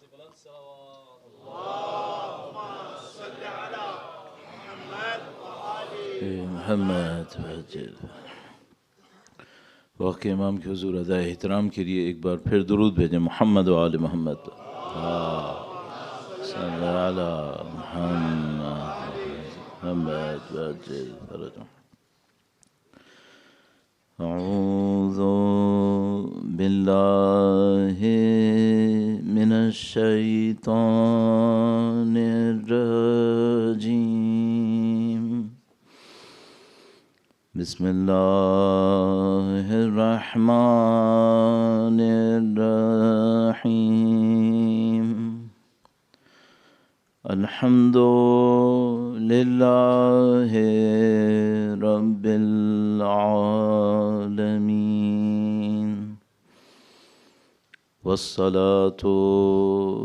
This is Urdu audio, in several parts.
محمد واقعی امام کے حضور ادائے احترام کے لیے ایک بار پھر درود بھیجیں محمد و آل محمد صلی علی محمد اعوذ باللہ من الشیطان الرجیم بسم اللہ الرحمن الرحیم الحمد للہ رب العالمین والصلاة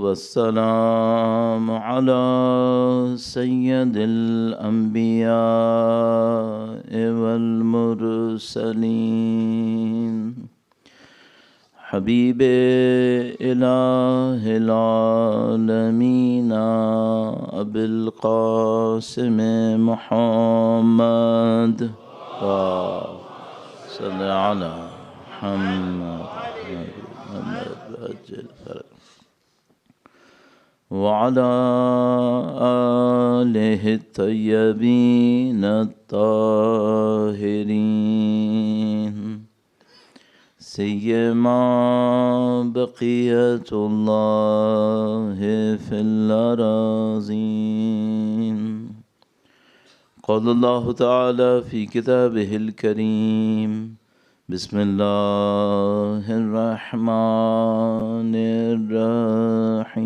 والسلام على سید الانبیاء والمرسلین حبیب الہ العالمین ابی القاسم محمد صلی علی محمد وعلى آلہ الطیبین الطاہرین سیما بقیت اللہ فی الأراضین قال اللہ تعالی فی کتابہ الکریم بسم اللہ الرحمن الرحیم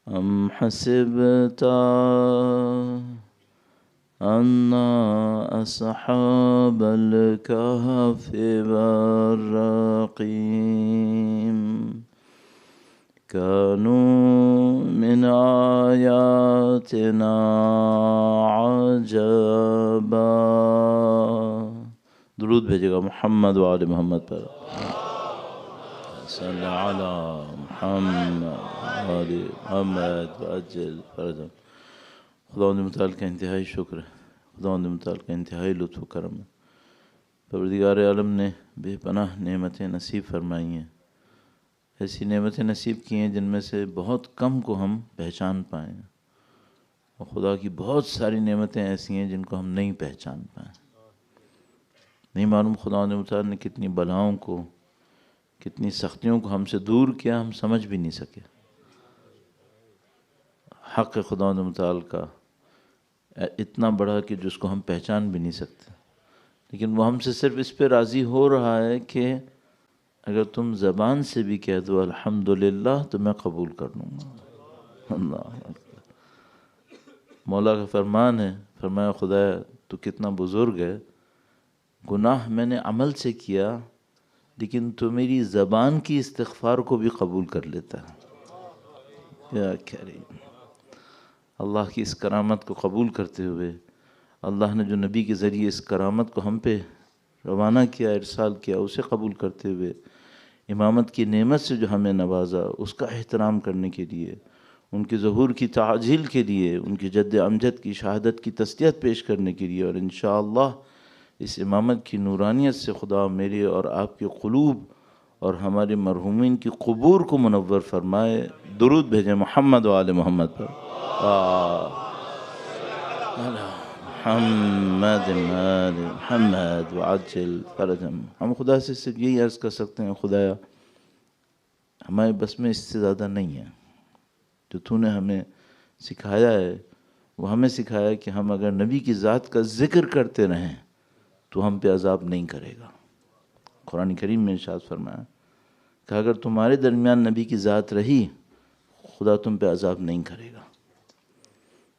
ام حسبت ان اصحاب الكهف والرقیم كانوا من آیاتنا عجبا. درود بھیجے گا محمد و آل محمد پر. صلی علی محمد و آل محمد وعجل فرجهم. خداوند متعال کا انتہائی شکر ہے، خداوند متعال کا انتہائی لطف و کرم ہے. پروردگار عالم نے بے پناہ نعمتیں نصیب فرمائی ہیں، ایسی نعمتیں نصیب کی ہیں جن میں سے بہت کم کو ہم پہچان پائیں، اور خدا کی بہت ساری نعمتیں ایسی ہیں جن کو ہم نہیں پہچان پائیں. نہیں معلوم خداوند متعال نے کتنی بلاؤں کو، کتنی سختیوں کو ہم سے دور کیا، ہم سمجھ بھی نہیں سکے. حق خداوند متعال کا اتنا بڑا کہ جس کو ہم پہچان بھی نہیں سکتے، لیکن وہ ہم سے صرف اس پہ راضی ہو رہا ہے کہ اگر تم زبان سے بھی کہہ دو الحمدللہ تو میں قبول کر لوں گا. اللہ اکبر. مولا کا فرمان ہے، فرمایا خدایا تو کتنا بزرگ ہے، گناہ میں نے عمل سے کیا لیکن تو میری زبان کی استغفار کو بھی قبول کر لیتا ہے. یا کریم. اللہ کی اس کرامت کو قبول کرتے ہوئے اللہ نے جو نبی کے ذریعے اس کرامت کو ہم پہ روانہ کیا، ارسال کیا، اسے قبول کرتے ہوئے امامت کی نعمت سے جو ہمیں نوازا، اس کا احترام کرنے کے لیے، ان کے ظہور کی تعجیل کے لیے، ان کی جد امجد کی شہادت کی تسلیت پیش کرنے کے لیے، اور انشاءاللہ اس امامت کی نورانیت سے خدا میرے اور آپ کے قلوب اور ہمارے مرحومین کی قبور کو منور فرمائے. درود بھیجیں محمد و آل محمد پر. محمد آل محمد وعجل فرجهم. ہم خدا سے صرف یہی عرض کر سکتے ہیں، خدایا ہمارے بس میں اس سے زیادہ نہیں ہے. جو تو نے ہمیں سکھایا ہے وہ ہمیں سکھایا کہ ہم اگر نبی کی ذات کا ذکر کرتے رہیں تو ہم پہ عذاب نہیں کرے گا. قرآن کریم میں ارشاد فرمایا کہ اگر تمہارے درمیان نبی کی ذات رہی خدا تم پہ عذاب نہیں کرے گا.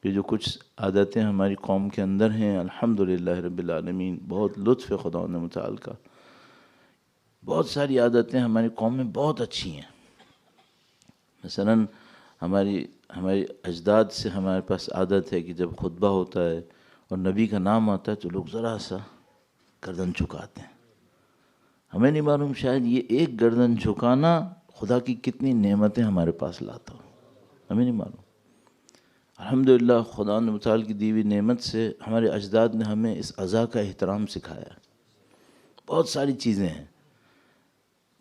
یہ جو کچھ عادتیں ہماری قوم کے اندر ہیں الحمدللہ رب العالمین، بہت لطف ہے خداوند متعال کا. بہت ساری عادتیں ہماری قوم میں بہت اچھی ہیں. مثلاً ہمارے اجداد سے ہمارے پاس عادت ہے کہ جب خطبہ ہوتا ہے اور نبی کا نام آتا ہے تو لوگ ذرا سا گردن جھکاتے ہیں. ہمیں نہیں معلوم شاید یہ ایک گردن جھکانا خدا کی کتنی نعمتیں ہمارے پاس لاتا ہوں، ہمیں نہیں معلوم۔ الحمدللہ خدا متعال کی دی ہوئی نعمت سے ہمارے اجداد نے ہمیں اس اعضاء کا احترام سکھایا۔ بہت ساری چیزیں ہیں،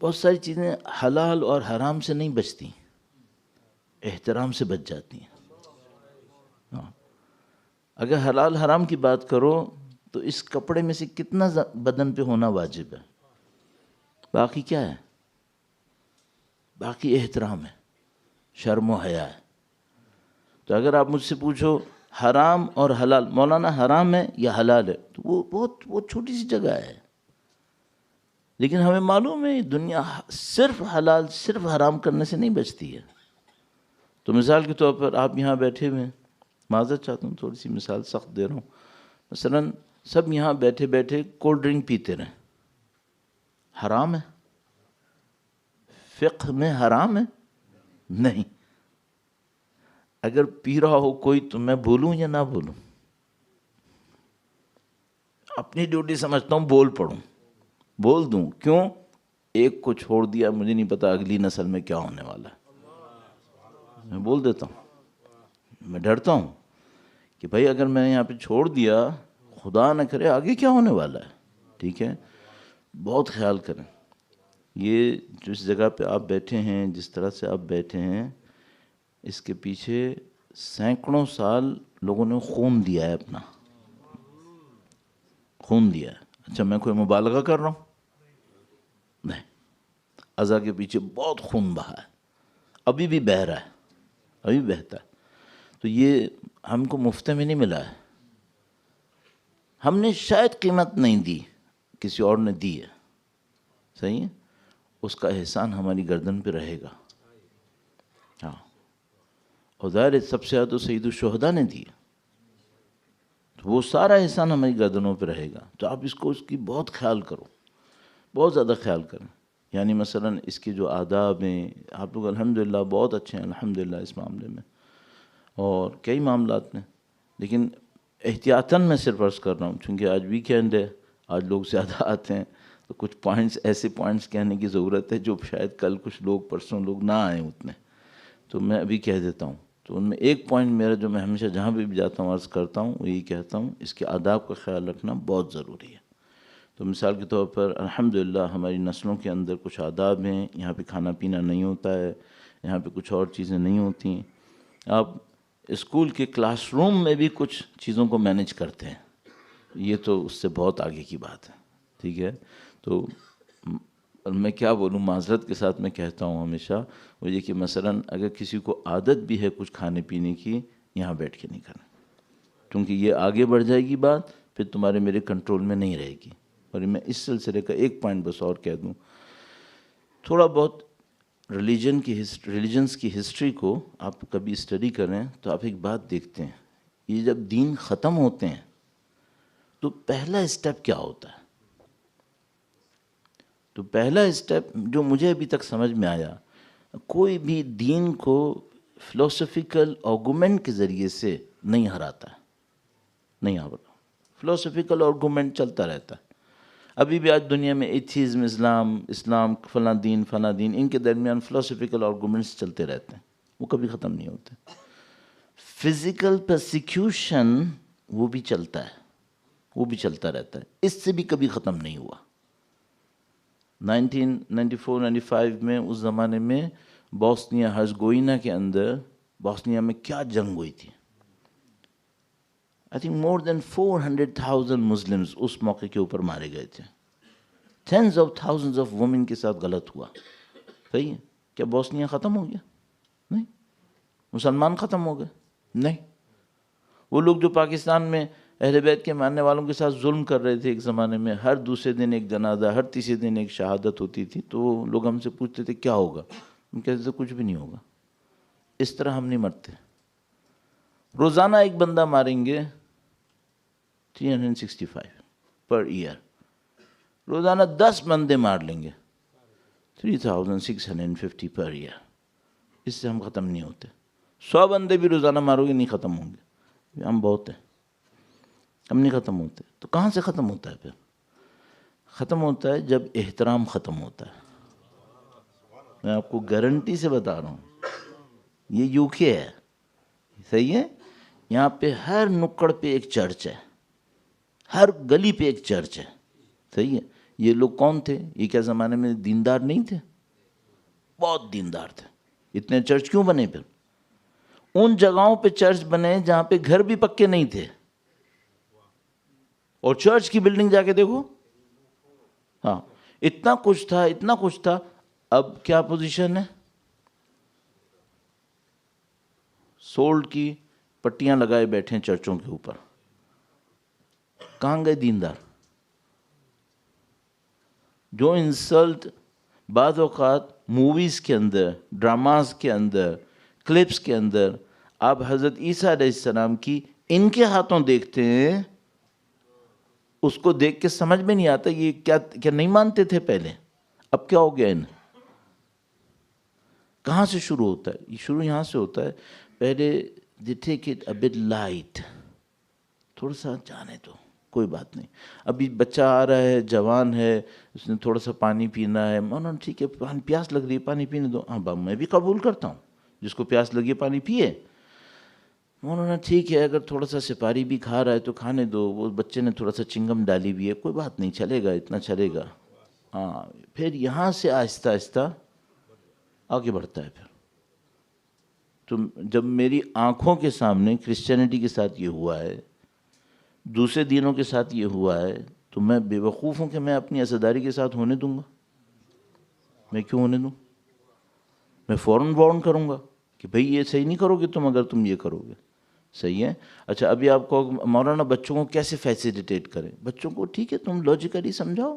بہت ساری چیزیں حلال اور حرام سے نہیں بچتی، احترام سے بچ جاتی ہیں۔ ہاں، اگر حلال حرام کی بات کرو تو اس کپڑے میں سے کتنا بدن پہ ہونا واجب ہے، باقی کیا ہے؟ باقی احترام ہے، شرم و حیا ہے۔ تو اگر آپ مجھ سے پوچھو حرام اور حلال، مولانا حرام ہے یا حلال ہے، تو وہ چھوٹی سی جگہ ہے، لیکن ہمیں معلوم ہے دنیا صرف حلال صرف حرام کرنے سے نہیں بچتی ہے۔ تو مثال کے طور پر آپ یہاں بیٹھے ہوئے ہیں، معذرت چاہتا ہوں تھوڑی سی مثال سخت دے رہا ہوں، مثلا سب یہاں بیٹھے بیٹھے کولڈ ڈرنک پیتے رہیں، حرام ہے؟ فقہ میں حرام ہے؟ نہیں۔ اگر پی رہا ہو کوئی تو میں بولوں یا نہ بولوں؟ اپنی ڈیوٹی سمجھتا ہوں بول پڑوں، بول دوں، کیوں؟ ایک کو چھوڑ دیا، مجھے نہیں پتا اگلی نسل میں کیا ہونے والا ہے، میں بول دیتا ہوں۔ میں ڈرتا ہوں کہ بھائی اگر میں یہاں پہ چھوڑ دیا، خدا نہ کرے آگے کیا ہونے والا ہے۔ ٹھیک ہے، بہت خیال کریں۔ یہ جس جگہ پہ آپ بیٹھے ہیں، جس طرح سے آپ بیٹھے ہیں، اس کے پیچھے سینکڑوں سال لوگوں نے خون دیا ہے، اپنا خون دیا ہے۔ اچھا میں کوئی مبالغہ کر رہا ہوں؟ نہیں، اعضاء کے پیچھے بہت خون بہا ہے، ابھی بھی بہہ رہا ہے، ابھی بہتا ہے۔ تو یہ ہم کو مفت میں نہیں ملا ہے، ہم نے شاید قیمت نہیں دی، کسی اور نے دی ہے، صحیح ہے؟ اس کا احسان ہماری گردن پہ رہے گا۔ ہاں، اور ظاہر سب سے زیادہ سید الشہداء نے دی، تو وہ سارا احسان ہماری گردنوں پہ رہے گا۔ تو آپ اس کی بہت خیال کرو، بہت زیادہ خیال کریں۔ یعنی مثلا اس کے جو آداب ہیں، آپ لوگ الحمدللہ بہت اچھے ہیں الحمدللہ اس معاملے میں، اور کئی معاملات میں، لیکن احتیاطاً میں صرف عرض کر رہا ہوں، چونکہ آج ویکینڈ ہے، آج لوگ زیادہ آتے ہیں، تو کچھ پوائنٹس ایسے پوائنٹس کہنے کی ضرورت ہے جو شاید کل کچھ لوگ پرسوں لوگ نہ آئیں اتنے، تو میں ابھی کہہ دیتا ہوں۔ تو ان میں ایک پوائنٹ میرا جو میں ہمیشہ جہاں بھی جاتا ہوں عرض کرتا ہوں، وہ یہی کہتا ہوں، اس کے آداب کا خیال رکھنا بہت ضروری ہے۔ تو مثال کے طور پر الحمدللہ ہماری نسلوں کے اندر کچھ آداب ہیں، یہاں پہ کھانا پینا نہیں ہوتا ہے، یہاں پہ کچھ اور چیزیں نہیں ہوتی ہیں۔ آپ اسکول کے کلاس روم میں بھی کچھ چیزوں کو مینیج کرتے ہیں، یہ تو اس سے بہت آگے کی بات ہے، ٹھیک ہے؟ تو میں کیا بولوں، معذرت کے ساتھ میں کہتا ہوں ہمیشہ، وہ یہ کہ مثلا اگر کسی کو عادت بھی ہے کچھ کھانے پینے کی، یہاں بیٹھ کے نہیں کھانا، کیونکہ یہ آگے بڑھ جائے گی بات، پھر تمہارے میرے کنٹرول میں نہیں رہے گی۔ اور میں اس سلسلے کا ایک پوائنٹ بس اور کہہ دوں، تھوڑا بہت ریلیجنس کی ہسٹری کو آپ کبھی اسٹڈی کریں تو آپ ایک بات دیکھتے ہیں، یہ جب دین ختم ہوتے ہیں تو پہلا اسٹیپ کیا ہوتا ہے؟ تو پہلا اسٹیپ جو مجھے ابھی تک سمجھ میں آیا، کوئی بھی دین کو فلسفیکل آرگومنٹ کے ذریعے سے نہیں ہراتا ہے، نہیں ہراتا، فلسفیکل آرگومنٹ چلتا رہتا ہے۔ ابھی بھی آج دنیا میں ایتھیزم، اسلام فلاں دین ان کے درمیان فلسفیکل آرگومنٹس چلتے رہتے ہیں، وہ کبھی ختم نہیں ہوتے۔ فزیکل پرسیکیوشن وہ بھی چلتا ہے، وہ بھی چلتا رہتا ہے، اس سے بھی کبھی ختم نہیں ہوا۔ 1994-95 میں اس زمانے میں بوسنیا ہرزگوئینا کے اندر، بوسنیا میں کیا جنگ ہوئی تھی، I think more than 400,000 Muslims اس موقع کے اوپر مارے گئے تھے، tens of thousands of women کے ساتھ غلط ہوا، صحیح ہے؟ کیا بوسنیا ختم ہو گیا؟ نہیں۔ مسلمان ختم ہو گئے؟ نہیں۔ وہ لوگ جو پاکستان میں اہل بیت کے ماننے والوں کے ساتھ ظلم کر رہے تھے ایک زمانے میں، ہر دوسرے دن ایک جنازہ، ہر تیسرے دن ایک شہادت ہوتی تھی، تو لوگ ہم سے پوچھتے تھے کیا ہوگا، ہم کہتے تھے کچھ بھی نہیں ہوگا، اس طرح ہم نہیں مرتے۔ روزانہ ایک بندہ ماریں گے 365 پر ایئر، روزانہ 10 بندے مار لیں گے 3650 پر ایئر، اس سے ہم ختم نہیں ہوتے۔ 100 بندے بھی روزانہ مارو گے نہیں ختم ہوں گے، ہم بہت ہیں، ہم نہیں ختم ہوتے۔ تو کہاں سے ختم ہوتا ہے؟ پھر ختم ہوتا ہے جب احترام ختم ہوتا ہے۔ میں آپ کو گارنٹی سے بتا رہا ہوں، یہ یو کے ہے، صحیح ہے، یہاں پہ ہر نکڑ پہ ایک چرچ ہے، ہر گلی پہ ایک چرچ ہے، صحیح ہے۔ یہ لوگ کون تھے؟ یہ کیا زمانے میں دیندار نہیں تھے؟ بہت دیندار تھے۔ اتنے چرچ کیوں بنے پھر؟ ان جگہوں پہ چرچ بنے جہاں پہ گھر بھی پکے نہیں تھے، اور چرچ کی بلڈنگ جا کے دیکھو، ہاں اتنا کچھ تھا، اتنا کچھ تھا۔ اب کیا پوزیشن ہے؟ سولڈ کی پٹیاں لگائے بیٹھے ہیں چرچوں کے اوپر۔ کہاں گئے دیندار؟ جو انسلٹ بعض اوقات موویز کے اندر، ڈراماز کے اندر، کلپس کے اندر آپ حضرت عیسیٰ علیہ السلام کی ان کے ہاتھوں دیکھتے ہیں، اس کو دیکھ کے سمجھ میں نہیں آتا یہ کیا نہیں مانتے تھے پہلے، اب کیا ہو گیا انہیں؟ کہاں سے شروع ہوتا ہے؟ یہ شروع یہاں سے ہوتا ہے، پہلے they take it a bit light، تھوڑا سا جانے دو، کوئی بات نہیں، ابھی بچہ آ رہا ہے، جوان ہے، اس نے تھوڑا سا پانی پینا ہے، مولانا ٹھیک ہے، پیاس لگ رہی ہے، پانی پینے دو، ہاں میں بھی قبول کرتا ہوں، جس کو پیاس لگی ہے پانی پیے۔ مولانا ٹھیک ہے، اگر تھوڑا سا سپاری بھی کھا رہا ہے تو کھانے دو، وہ بچے نے تھوڑا سا چنگم ڈالی ہوئی ہے، کوئی بات نہیں، چلے گا، اتنا چلے گا۔ ہاں پھر یہاں سے آہستہ آہستہ آگے بڑھتا ہے۔ پھر تو جب میری آنکھوں کے سامنے کرسچینٹی کے ساتھ یہ ہوا ہے، دوسرے دینوں کے ساتھ یہ ہوا ہے، تو میں بے وقوف ہوں کہ میں اپنی عزاداری کے ساتھ ہونے دوں گا؟ میں کیوں ہونے دوں؟ میں فوراً وارن کروں گا کہ بھئی یہ صحیح نہیں کرو گے تم، اگر تم یہ کرو گے، صحیح ہے۔ اچھا ابھی آپ کو مولانا بچوں کو کیسے فیسیلیٹیٹ کریں؟ بچوں کو ٹھیک ہے تم لاجیکلی سمجھاؤ،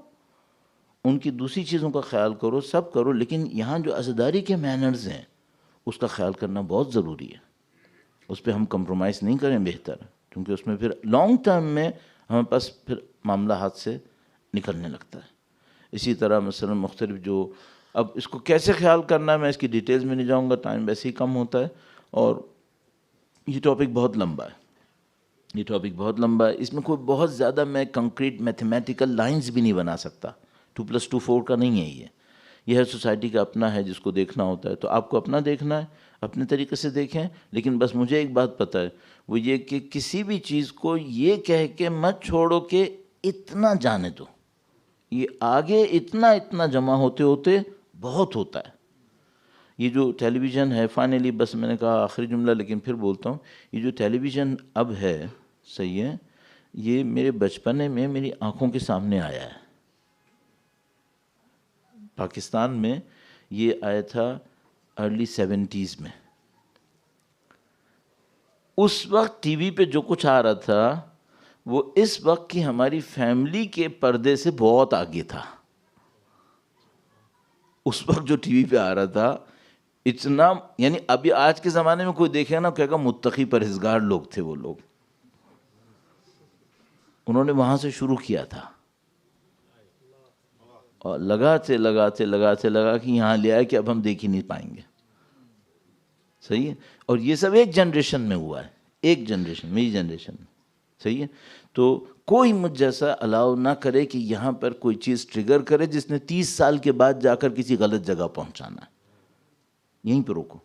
ان کی دوسری چیزوں کا خیال کرو، سب کرو، لیکن یہاں جو عزاداری کے مینرز ہیں اس کا خیال کرنا بہت ضروری ہے، اس پہ ہم کمپرومائز نہیں کریں بہتر، کیونکہ اس میں پھر لانگ ٹرم میں ہمیں پاس پھر معاملہ ہاتھ سے نکلنے لگتا ہے۔ اسی طرح مثلا مختلف جو اب اس کو کیسے خیال کرنا ہے میں اس کی ڈیٹیلز میں نہیں جاؤں گا، ٹائم ویسے ہی کم ہوتا ہے، اور یہ ٹاپک بہت لمبا ہے، یہ ٹاپک بہت لمبا ہے، اس میں کوئی بہت زیادہ میں کنکریٹ میتھمیٹیکل لائنز بھی نہیں بنا سکتا، 2+2 4 کا نہیں ہے یہ ہر سوسائٹی کا اپنا ہے جس کو دیکھنا ہوتا ہے، تو آپ کو اپنا دیکھنا ہے، اپنے طریقے سے دیکھیں، لیکن بس مجھے ایک بات پتہ ہے، وہ یہ کہ کسی بھی چیز کو یہ کہہ کے مت چھوڑو کہ اتنا جانے دو، یہ آگے اتنا جمع ہوتے ہوتے بہت ہوتا ہے۔ یہ جو ٹیلی ویژن ہے، فائنلی بس میں نے کہا آخری جملہ لیکن پھر بولتا ہوں، یہ جو ٹیلی ویژن اب ہے، صحیح ہے، یہ میرے بچپنے میں میری آنکھوں کے سامنے آیا ہے۔ پاکستان میں یہ آیا تھا ارلی 70s میں، اس وقت ٹی وی پہ جو کچھ آ رہا تھا وہ اس وقت کی ہماری فیملی کے پردے سے بہت آگے تھا۔ اس وقت جو ٹی وی پہ آ رہا تھا اتنا، یعنی ابھی آج کے زمانے میں کوئی دیکھے نا کہے گا متقی پرہیزگار لوگ تھے وہ لوگ، انہوں نے وہاں سے شروع کیا تھا، اور لگاتے لگا کے یہاں لے آئے کہ اب ہم دیکھ ہی نہیں پائیں گے، صحیح ہے۔ اور یہ سب ایک جنریشن میں ہوا ہے، ایک جنریشن، میری جنریشن میں، صحیح ہے۔ تو کوئی مجھ جیسا الاؤ نہ کرے کہ یہاں پر کوئی چیز ٹریگر کرے جس نے 30 سال کے بعد جا کر کسی غلط جگہ پہنچانا ہے، یہیں پہ روکو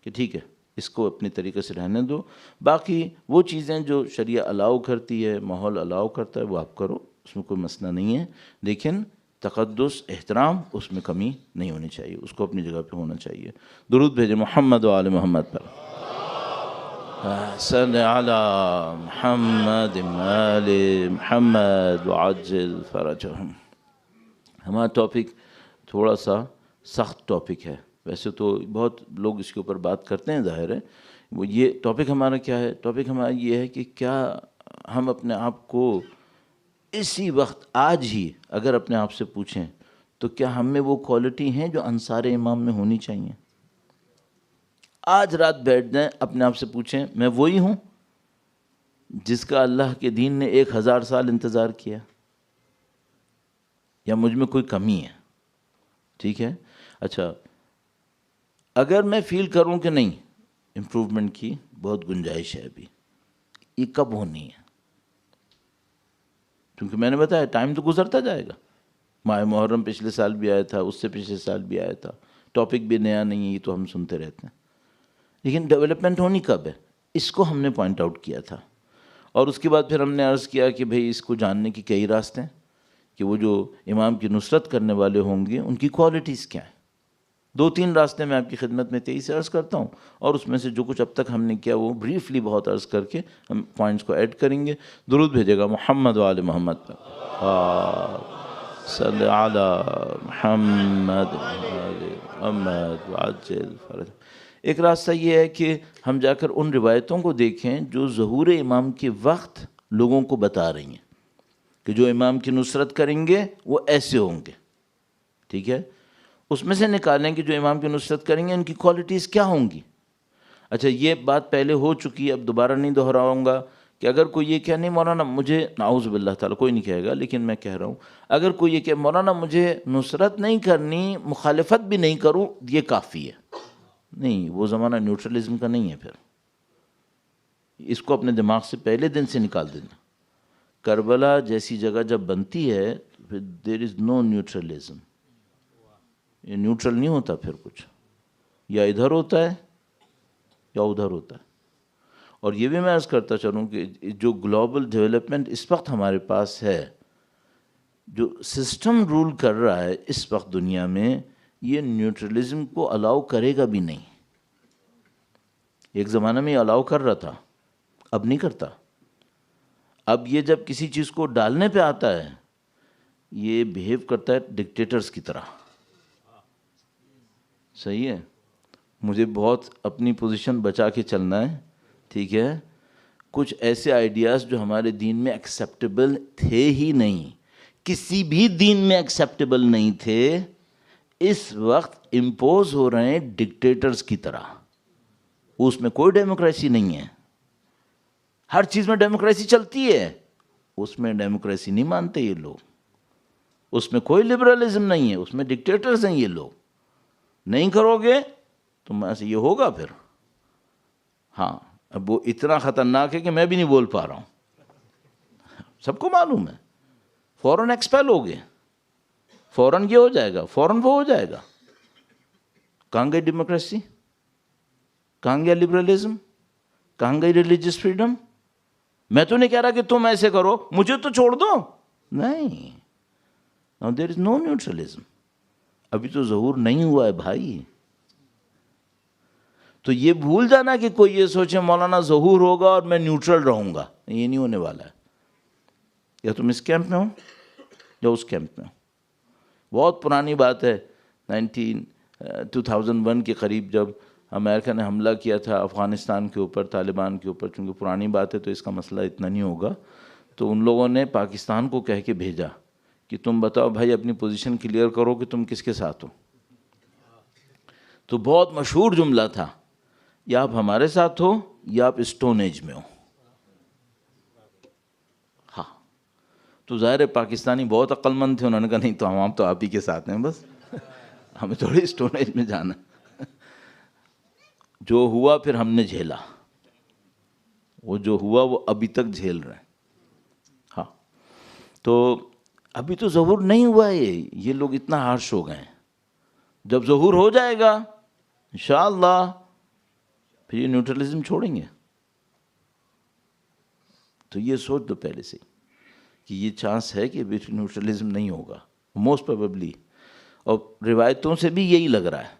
کہ ٹھیک ہے اس کو اپنے طریقے سے رہنے دو، باقی وہ چیزیں جو شریعہ الاؤ کرتی ہے، ماحول الاؤ کرتا ہے، وہ آپ کرو، اس میں کوئی مسئلہ نہیں ہے، لیکن تقدس، احترام، اس میں کمی نہیں ہونی چاہیے، اس کو اپنی جگہ پہ ہونا چاہیے۔ درود بھیجیں محمد و آل محمد پر، صلی علی محمد آل محمد وعجل فرجہم۔ ہمارا ٹاپک تھوڑا سا سخت ٹاپک ہے، ویسے تو بہت لوگ اس کے اوپر بات کرتے ہیں، ظاہر ہے، وہ یہ ٹاپک ہمارا کیا ہے؟ ٹاپک ہمارا یہ ہے کہ کیا ہم اپنے آپ کو اسی وقت آج ہی اگر اپنے آپ سے پوچھیں تو کیا ہم میں وہ کوالٹی ہیں جو انصار امام میں ہونی چاہیے؟ آج رات بیٹھ جائیں اپنے آپ سے پوچھیں، میں وہی ہوں جس کا اللہ کے دین نے 1000 سال انتظار کیا، یا مجھ میں کوئی کمی ہے؟ ٹھیک ہے، اچھا اگر میں فیل کروں کہ نہیں امپروومنٹ کی بہت گنجائش ہے ابھی، یہ کب ہونی ہے؟ کیونکہ میں نے بتایا ٹائم تو گزرتا جائے گا، ماہ محرم پچھلے سال بھی آیا تھا، اس سے پچھلے سال بھی آیا تھا، ٹاپک بھی نیا نہیں ہے، یہ تو ہم سنتے رہتے ہیں، لیکن ڈیولپمنٹ ہونی کب ہے، اس کو ہم نے پوائنٹ آؤٹ کیا تھا. اور اس کے بعد پھر ہم نے عرض کیا کہ بھئی اس کو جاننے کی کئی راستے ہیں کہ وہ جو امام کی نصرت کرنے والے ہوں گے ان کی کوالٹیز کیا ہیں. 2-3 راستے میں آپ کی خدمت میں تیزی سے عرض کرتا ہوں، اور اس میں سے جو کچھ اب تک ہم نے کیا وہ بریفلی بہت عرض کر کے ہم پوائنٹس کو ایڈ کریں گے. درود بھیجے گا محمد و آل محمد پر. صلی علی محمد محمد وعجل فرج. ایک راستہ یہ ہے کہ ہم جا کر ان روایتوں کو دیکھیں جو ظہور امام کے وقت لوگوں کو بتا رہی ہیں کہ جو امام کی نصرت کریں گے وہ ایسے ہوں گے. ٹھیک ہے، اس میں سے نکالیں کہ جو امام کی نصرت کریں گے ان کی کوالٹیز کیا ہوں گی. اچھا، یہ بات پہلے ہو چکی ہے، اب دوبارہ نہیں دہراؤں گا کہ اگر کوئی یہ کہے نہیں مولانا مجھے، نعوذ باللہ تعالیٰ کوئی نہیں کہے گا، لیکن میں کہہ رہا ہوں اگر کوئی یہ کہ مولانا مجھے نصرت نہیں کرنی، مخالفت بھی نہیں کروں، یہ کافی ہے. نہیں، وہ زمانہ نیوٹرلزم کا نہیں ہے. پھر اس کو اپنے دماغ سے پہلے دن سے نکال دینا. کربلا جیسی جگہ جب بنتی ہے پھر دیر از نو نیوٹرلزم. یہ نیوٹرل نہیں ہوتا، پھر کچھ یا ادھر ہوتا ہے یا ادھر ہوتا ہے. اور یہ بھی میں عرض کرتا چلوں کہ جو گلوبل ڈیولپمنٹ اس وقت ہمارے پاس ہے، جو سسٹم رول کر رہا ہے اس وقت دنیا میں، یہ نیوٹرلزم کو الاؤ کرے گا بھی نہیں. ایک زمانہ میں یہ الاؤ کر رہا تھا، اب نہیں کرتا. اب یہ جب کسی چیز کو ڈالنے پہ آتا ہے یہ بیہیو کرتا ہے ڈکٹیٹرز کی طرح. صحیح ہے، مجھے بہت اپنی پوزیشن بچا کے چلنا ہے. ٹھیک ہے، کچھ ایسے آئیڈیاز جو ہمارے دین میں ایکسیپٹیبل تھے ہی نہیں، کسی بھی دین میں ایکسیپٹیبل نہیں تھے، اس وقت امپوز ہو رہے ہیں ڈکٹیٹرز کی طرح. اس میں کوئی ڈیموکریسی نہیں ہے. ہر چیز میں ڈیموکریسی چلتی ہے، اس میں ڈیموکریسی نہیں مانتے یہ لوگ. اس میں کوئی لبرلزم نہیں ہے، اس میں ڈکٹیٹرز ہیں یہ لوگ. نہیں کرو گے تو ایسے یہ ہوگا پھر. ہاں، اب وہ اتنا خطرناک ہے کہ میں بھی نہیں بول پا رہا ہوں، سب کو معلوم ہے. فوراً ایکسپیل ہو گئے، فوراً یہ ہو جائے گا، فوراً وہ ہو جائے گا. کہاں گئی ڈیموکریسی؟ کہاں گیا لبرلزم؟ کہاں گئی ریلیجس فریڈم؟ میں تو نہیں کہہ رہا کہ تم ایسے کرو، مجھے تو چھوڑ دو. نہیں، now there is no neutralism. ابھی تو ظہور نہیں ہوا ہے بھائی. تو یہ بھول جانا کہ کوئی یہ سوچے مولانا ظہور ہوگا اور میں نیوٹرل رہوں گا، یہ نہیں ہونے والا ہے. یا تم اس کیمپ میں ہو یا اس کیمپ میں ہو. بہت پرانی بات ہے، 2001 کے قریب جب امریکہ نے حملہ کیا تھا افغانستان کے اوپر، طالبان کے اوپر. چونکہ پرانی بات ہے تو اس کا مسئلہ اتنا نہیں ہوگا. تو ان لوگوں نے پاکستان کو کہہ کے بھیجا کہ تم بتاؤ بھائی، اپنی پوزیشن کلیئر کرو کہ تم کس کے ساتھ ہو. تو بہت مشہور جملہ تھا، یا آپ ہمارے ساتھ ہو یا آپ اسٹون ایج میں ہو. ہاں، تو ظاہر پاکستانی بہت عقل مند تھے، انہوں نے کہا نہیں تو ہم تو آپ ہی کے ساتھ ہیں، بس ہمیں تھوڑی اسٹون ایج میں جانا. جو ہوا پھر ہم نے جھیلا، وہ جو ہوا وہ ابھی تک جھیل رہے ہیں. ہاں، تو ابھی تو ظہور نہیں ہوا ہے، یہ لوگ اتنا ہارش ہو گئے ہیں. جب ظہور ہو جائے گا انشاءاللہ پھر یہ نیوٹرلزم چھوڑیں گے. تو یہ سوچ دو پہلے سے کہ یہ چانس ہے کہ نیوٹرلزم نہیں ہوگا موسٹ پروبیبلی. اور روایتوں سے بھی یہی لگ رہا ہے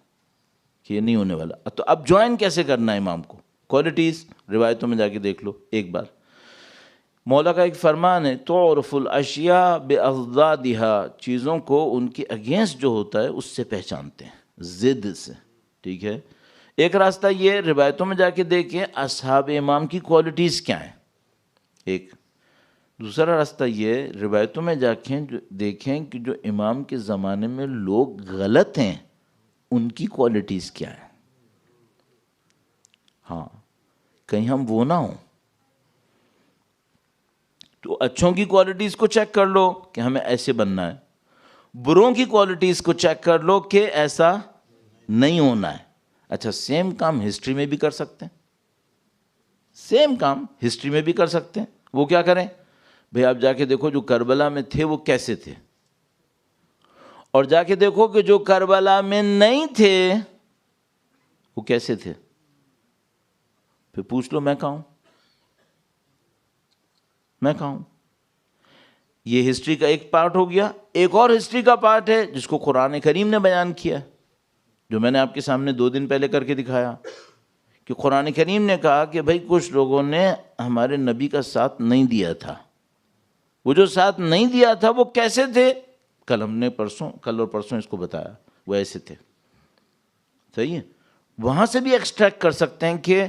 کہ یہ نہیں ہونے والا. تو اب جوائن کیسے کرنا ہے امام کو؟ کوالٹیز روایتوں میں جا کے دیکھ لو ایک بار. مولا کا ایک فرمان ہے، تعرف الاشیاء باضدادها، چیزوں کو ان کے اگینسٹ جو ہوتا ہے اس سے پہچانتے ہیں، ضد سے. ٹھیک ہے، ایک راستہ یہ روایتوں میں جا کے دیکھیں اصحاب امام کی کوالٹیز کیا ہیں ایک. دوسرا راستہ یہ روایتوں میں جا کے دیکھیں کہ جو امام کے زمانے میں لوگ غلط ہیں ان کی کوالٹیز کیا ہیں. ہاں، کہیں ہم وہ نہ ہوں. تو اچھوں کی کوالٹیز کو چیک کر لو کہ ہمیں ایسے بننا ہے، بروں کی کوالٹیز کو چیک کر لو کہ ایسا نہیں ہونا ہے. اچھا، سیم کام ہسٹری میں بھی کر سکتے ہیں، سیم کام ہسٹری میں بھی کر سکتے ہیں. وہ کیا کریں بھئی؟ آپ جا کے دیکھو جو کربلا میں تھے وہ کیسے تھے، اور جا کے دیکھو کہ جو کربلا میں نہیں تھے وہ کیسے تھے. پھر پوچھ لو میں کہاں ہوں, میں کہاں ہوں. یہ ہسٹری کا ایک پارٹ ہو گیا. ایک اور ہسٹری کا پارٹ ہے جس کو قرآن کریم نے بیان کیا, جو میں نے آپ کے سامنے 2 دن پہلے کر کے دکھایا, کہ قرآن کریم نے کہا کہ بھائی کچھ لوگوں نے ہمارے نبی کا ساتھ نہیں دیا تھا. وہ جو ساتھ نہیں دیا تھا وہ کیسے تھے؟ کل ہم نے کل اور پرسوں اس کو بتایا, وہ ایسے تھے. صحیح ہے. وہاں سے بھی ایکسٹریکٹ کر سکتے ہیں کہ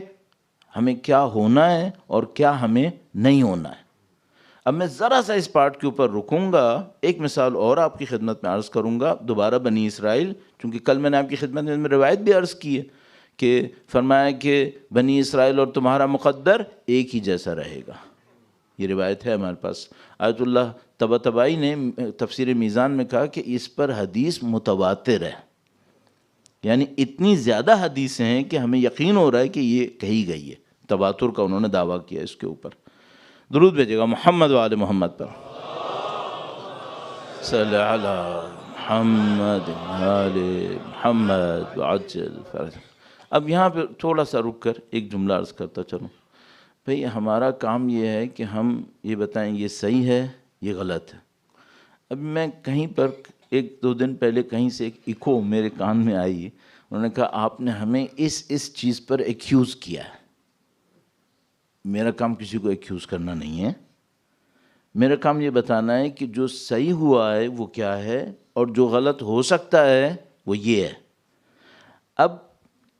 ہمیں کیا ہونا ہے اور کیا ہمیں نہیں ہونا ہے. اب میں ذرا سا اس پارٹ کے اوپر رکوں گا, ایک مثال اور آپ کی خدمت میں عرض کروں گا. دوبارہ بنی اسرائیل, چونکہ کل میں نے آپ کی خدمت میں روایت بھی عرض کی ہے کہ فرمایا کہ بنی اسرائیل اور تمہارا مقدر ایک ہی جیسا رہے گا. یہ روایت ہے ہمارے پاس. آیت اللہ طباطبائی نے تفسیر میزان میں کہا کہ اس پر حدیث متواتر ہے, یعنی اتنی زیادہ حدیثیں ہیں کہ ہمیں یقین ہو رہا ہے کہ یہ کہی گئی ہے. تواتر کا انہوں نے دعویٰ کیا اس کے اوپر. درود بھیجے گا محمد و آل محمد پر. صلی علی محمد آل محمد وعجل فرج. اب یہاں پہ تھوڑا سا رک کر ایک جملہ عرض کرتا چلوں. بھئی ہمارا کام یہ ہے کہ ہم یہ بتائیں یہ صحیح ہے یہ غلط ہے. اب میں کہیں پر 1-2 دن پہلے کہیں سے ایک ایکو میرے کان میں آئی, انہوں نے کہا آپ نے ہمیں اس چیز پر ایکیوز کیا ہے. میرا کام کسی کو ایکیوز کرنا نہیں ہے. میرا کام یہ بتانا ہے کہ جو صحیح ہوا ہے وہ کیا ہے اور جو غلط ہو سکتا ہے وہ یہ ہے. اب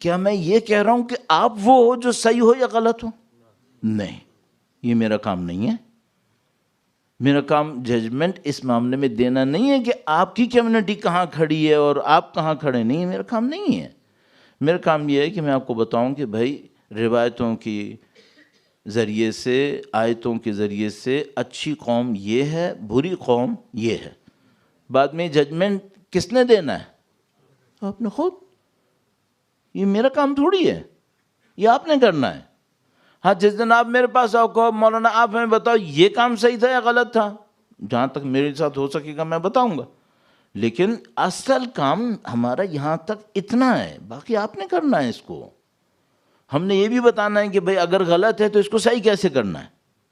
کیا میں یہ کہہ رہا ہوں کہ آپ وہ ہو جو صحیح ہو یا غلط ہو؟ نہیں, یہ میرا کام نہیں ہے. میرا کام ججمنٹ اس معاملے میں دینا نہیں ہے کہ آپ کی کمیونٹی کہاں کھڑی ہے اور آپ کہاں کھڑے نہیں. میرا کام نہیں ہے. میرا کام یہ ہے کہ میں آپ کو بتاؤں کہ بھائی روایتوں کی ذریعے سے, آیتوں کے ذریعے سے اچھی قوم یہ ہے, بری قوم یہ ہے. بعد میں ججمنٹ کس نے دینا ہے؟ آپ نے خود. یہ میرا کام تھوڑی ہے, یہ آپ نے کرنا ہے. ہاں جس دن آپ میرے پاس آؤ کہو مولانا آپ ہمیں بتاؤ یہ کام صحیح تھا یا غلط تھا, جہاں تک میرے ساتھ ہو سکے گا میں بتاؤں گا. لیکن اصل کام ہمارا یہاں تک اتنا ہے, باقی آپ نے کرنا ہے اس کو. ہم نے یہ بھی بتانا ہے کہ بھئی اگر غلط ہے تو اس کو صحیح کیسے کرنا ہے,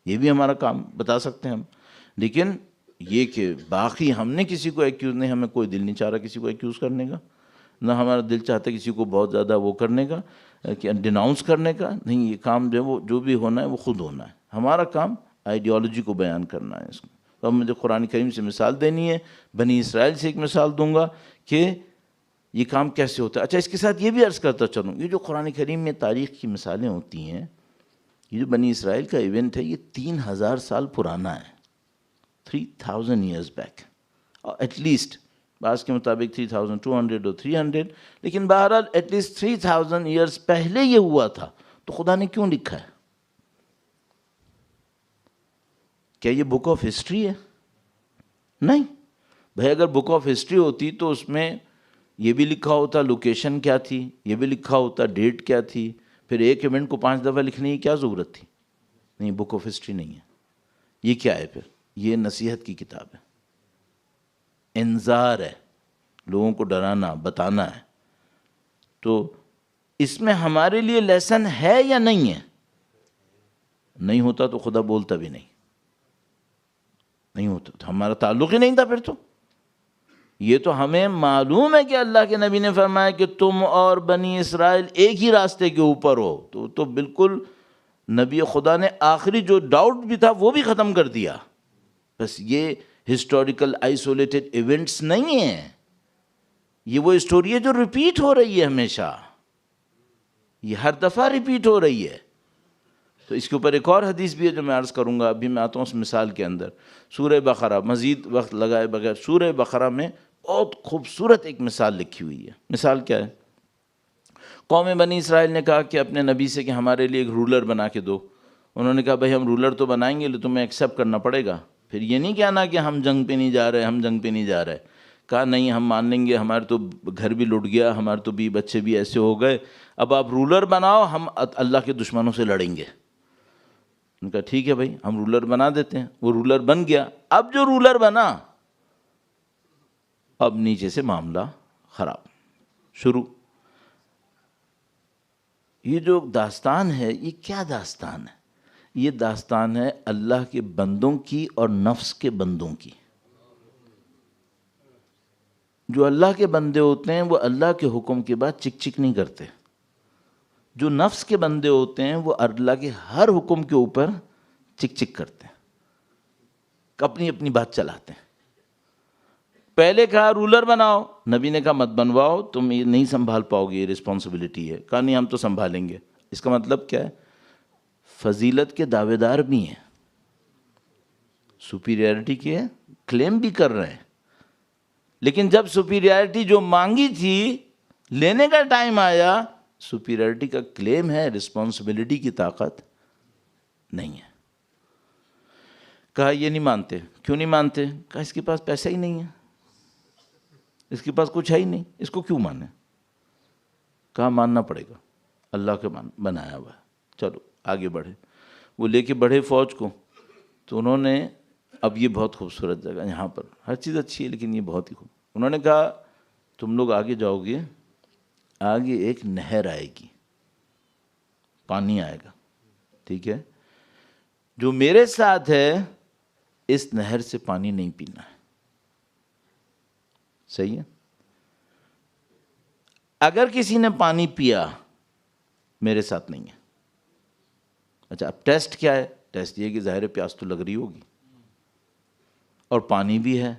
یہ بھی ہمارا کام بتا سکتے ہیں ہم. لیکن یہ کہ باقی ہم نے کسی کو ایکیوز نہیں, ہمیں کوئی دل نہیں چاہ رہا کسی کو ایکیوز کرنے کا, نہ ہمارا دل چاہتا کسی کو بہت زیادہ وہ کرنے کا, کہ ڈیناؤنس کرنے کا. نہیں, یہ کام جو ہے وہ جو بھی ہونا ہے وہ خود ہونا ہے. ہمارا کام آئیڈیالوجی کو بیان کرنا ہے اس کو. تو اب مجھے قرآن کریم سے مثال دینی ہے, بنی اسرائیل سے ایک مثال دوں گا کہ یہ کام کیسے ہوتا ہے. اچھا اس کے ساتھ یہ بھی عرض کرتا چلوں, یہ جو قرآن کریم میں تاریخ کی مثالیں ہوتی ہیں, یہ جو بنی اسرائیل کا ایونٹ ہے یہ 3000 سال پرانا ہے, 3000 ایئرز بیک ایٹ لیسٹ. بعض کے مطابق 3200 اور 300, لیکن بہرحال ایٹ لیسٹ 3000 ایئرز پہلے یہ ہوا تھا. تو خدا نے کیوں لکھا ہے؟ کیا یہ بک آف ہسٹری ہے؟ نہیں بھائی, اگر بک آف ہسٹری ہوتی تو اس میں یہ بھی لکھا ہوتا لوکیشن کیا تھی, یہ بھی لکھا ہوتا ڈیٹ کیا تھی, پھر ایک ایونٹ کو 5 دفعہ لکھنے کی کیا ضرورت تھی؟ نہیں, بک آف ہسٹری نہیں ہے. یہ کیا ہے پھر؟ یہ نصیحت کی کتاب ہے, انذار ہے, لوگوں کو ڈرانا بتانا ہے. تو اس میں ہمارے لیے لیسن ہے یا نہیں ہے؟ نہیں ہوتا تو خدا بولتا بھی نہیں ہوتا تو ہمارا تعلق ہی نہیں تھا پھر. تو یہ تو ہمیں معلوم ہے کہ اللہ کے نبی نے فرمایا کہ تم اور بنی اسرائیل ایک ہی راستے کے اوپر ہو. تو بالکل نبی خدا نے آخری جو ڈاؤٹ بھی تھا وہ بھی ختم کر دیا. بس یہ ہسٹوریکل آئسولیٹڈ ایونٹس نہیں ہیں, یہ وہ اسٹوری ہے جو ریپیٹ ہو رہی ہے ہمیشہ, یہ ہر دفعہ ریپیٹ ہو رہی ہے. تو اس کے اوپر ایک اور حدیث بھی ہے جو میں عرض کروں گا. ابھی میں آتا ہوں اس مثال کے اندر. سورہ بقرہ, مزید وقت لگائے بغیر سورہ بقرہ میں بہت خوبصورت ایک مثال لکھی ہوئی ہے. مثال کیا ہے؟ قوم بنی اسرائیل نے کہا کہ اپنے نبی سے کہ ہمارے لیے ایک رولر بنا کے دو. انہوں نے کہا بھائی ہم رولر تو بنائیں گے لیکن تمہیں ایکسیپٹ کرنا پڑے گا. پھر یہ نہیں کہنا کہ ہم جنگ پہ نہیں جا رہے, ہم جنگ پہ نہیں جا رہے. کہا نہیں ہم مان لیں گے, ہمارے تو گھر بھی لٹ گیا, ہمارے تو بھی بچے بھی ایسے ہو گئے, اب آپ رولر بناؤ, ہم اللہ کے دشمنوں سے لڑیں گے. ان کا ٹھیک ہے بھائی ہم رولر بنا دیتے ہیں. وہ رولر بن گیا. اب جو رولر بنا اب نیچے سے معاملہ خراب شروع. یہ جو داستان ہے یہ کیا داستان ہے؟ یہ داستان ہے اللہ کے بندوں کی اور نفس کے بندوں کی. جو اللہ کے بندے ہوتے ہیں وہ اللہ کے حکم کے بعد چک چک نہیں کرتے. جو نفس کے بندے ہوتے ہیں وہ اللہ کے ہر حکم کے اوپر چک چک کرتے ہیں, اپنی اپنی بات چلاتے ہیں. پہلے کہا رولر بناؤ, نبی نے کہا مت بنواؤ, تم یہ نہیں سنبھال پاؤ گے, یہ رسپانسبلٹی ہے. کہا نہیں ہم تو سنبھالیں گے. اس کا مطلب کیا ہے؟ فضیلت کے دعوے دار بھی ہیں, سپیریئرٹی کے کلیم بھی کر رہے ہیں, لیکن جب سپیریئرٹی جو مانگی تھی لینے کا ٹائم آیا, سپیریئرٹی کا کلیم ہے, رسپانسبلٹی کی طاقت نہیں ہے. کہا یہ نہیں مانتے. کیوں نہیں مانتے؟ کہا اس کے پاس پیسہ ہی نہیں ہے, اس کے پاس کچھ ہے ہی نہیں, اس کو کیوں مانے؟ کہا ماننا پڑے گا, اللہ کے بنایا ہوا ہے, چلو آگے بڑھے. وہ لے کے بڑھے فوج کو. تو انہوں نے, اب یہ بہت خوبصورت جگہ, یہاں پر ہر چیز اچھی ہے لیکن یہ بہت ہی خوب. انہوں نے کہا تم لوگ آگے جاؤ گے, آگے ایک نہر آئے گی, پانی آئے گا, ٹھیک ہے؟ جو میرے ساتھ ہے اس نہر سے پانی نہیں پینا ہے. صحیح ہے؟ اگر کسی نے پانی پیا میرے ساتھ نہیں ہے. اچھا اب ٹیسٹ کیا ہے؟ ٹیسٹ یہ کہ ظاہر پیاس تو لگ رہی ہوگی اور پانی بھی ہے.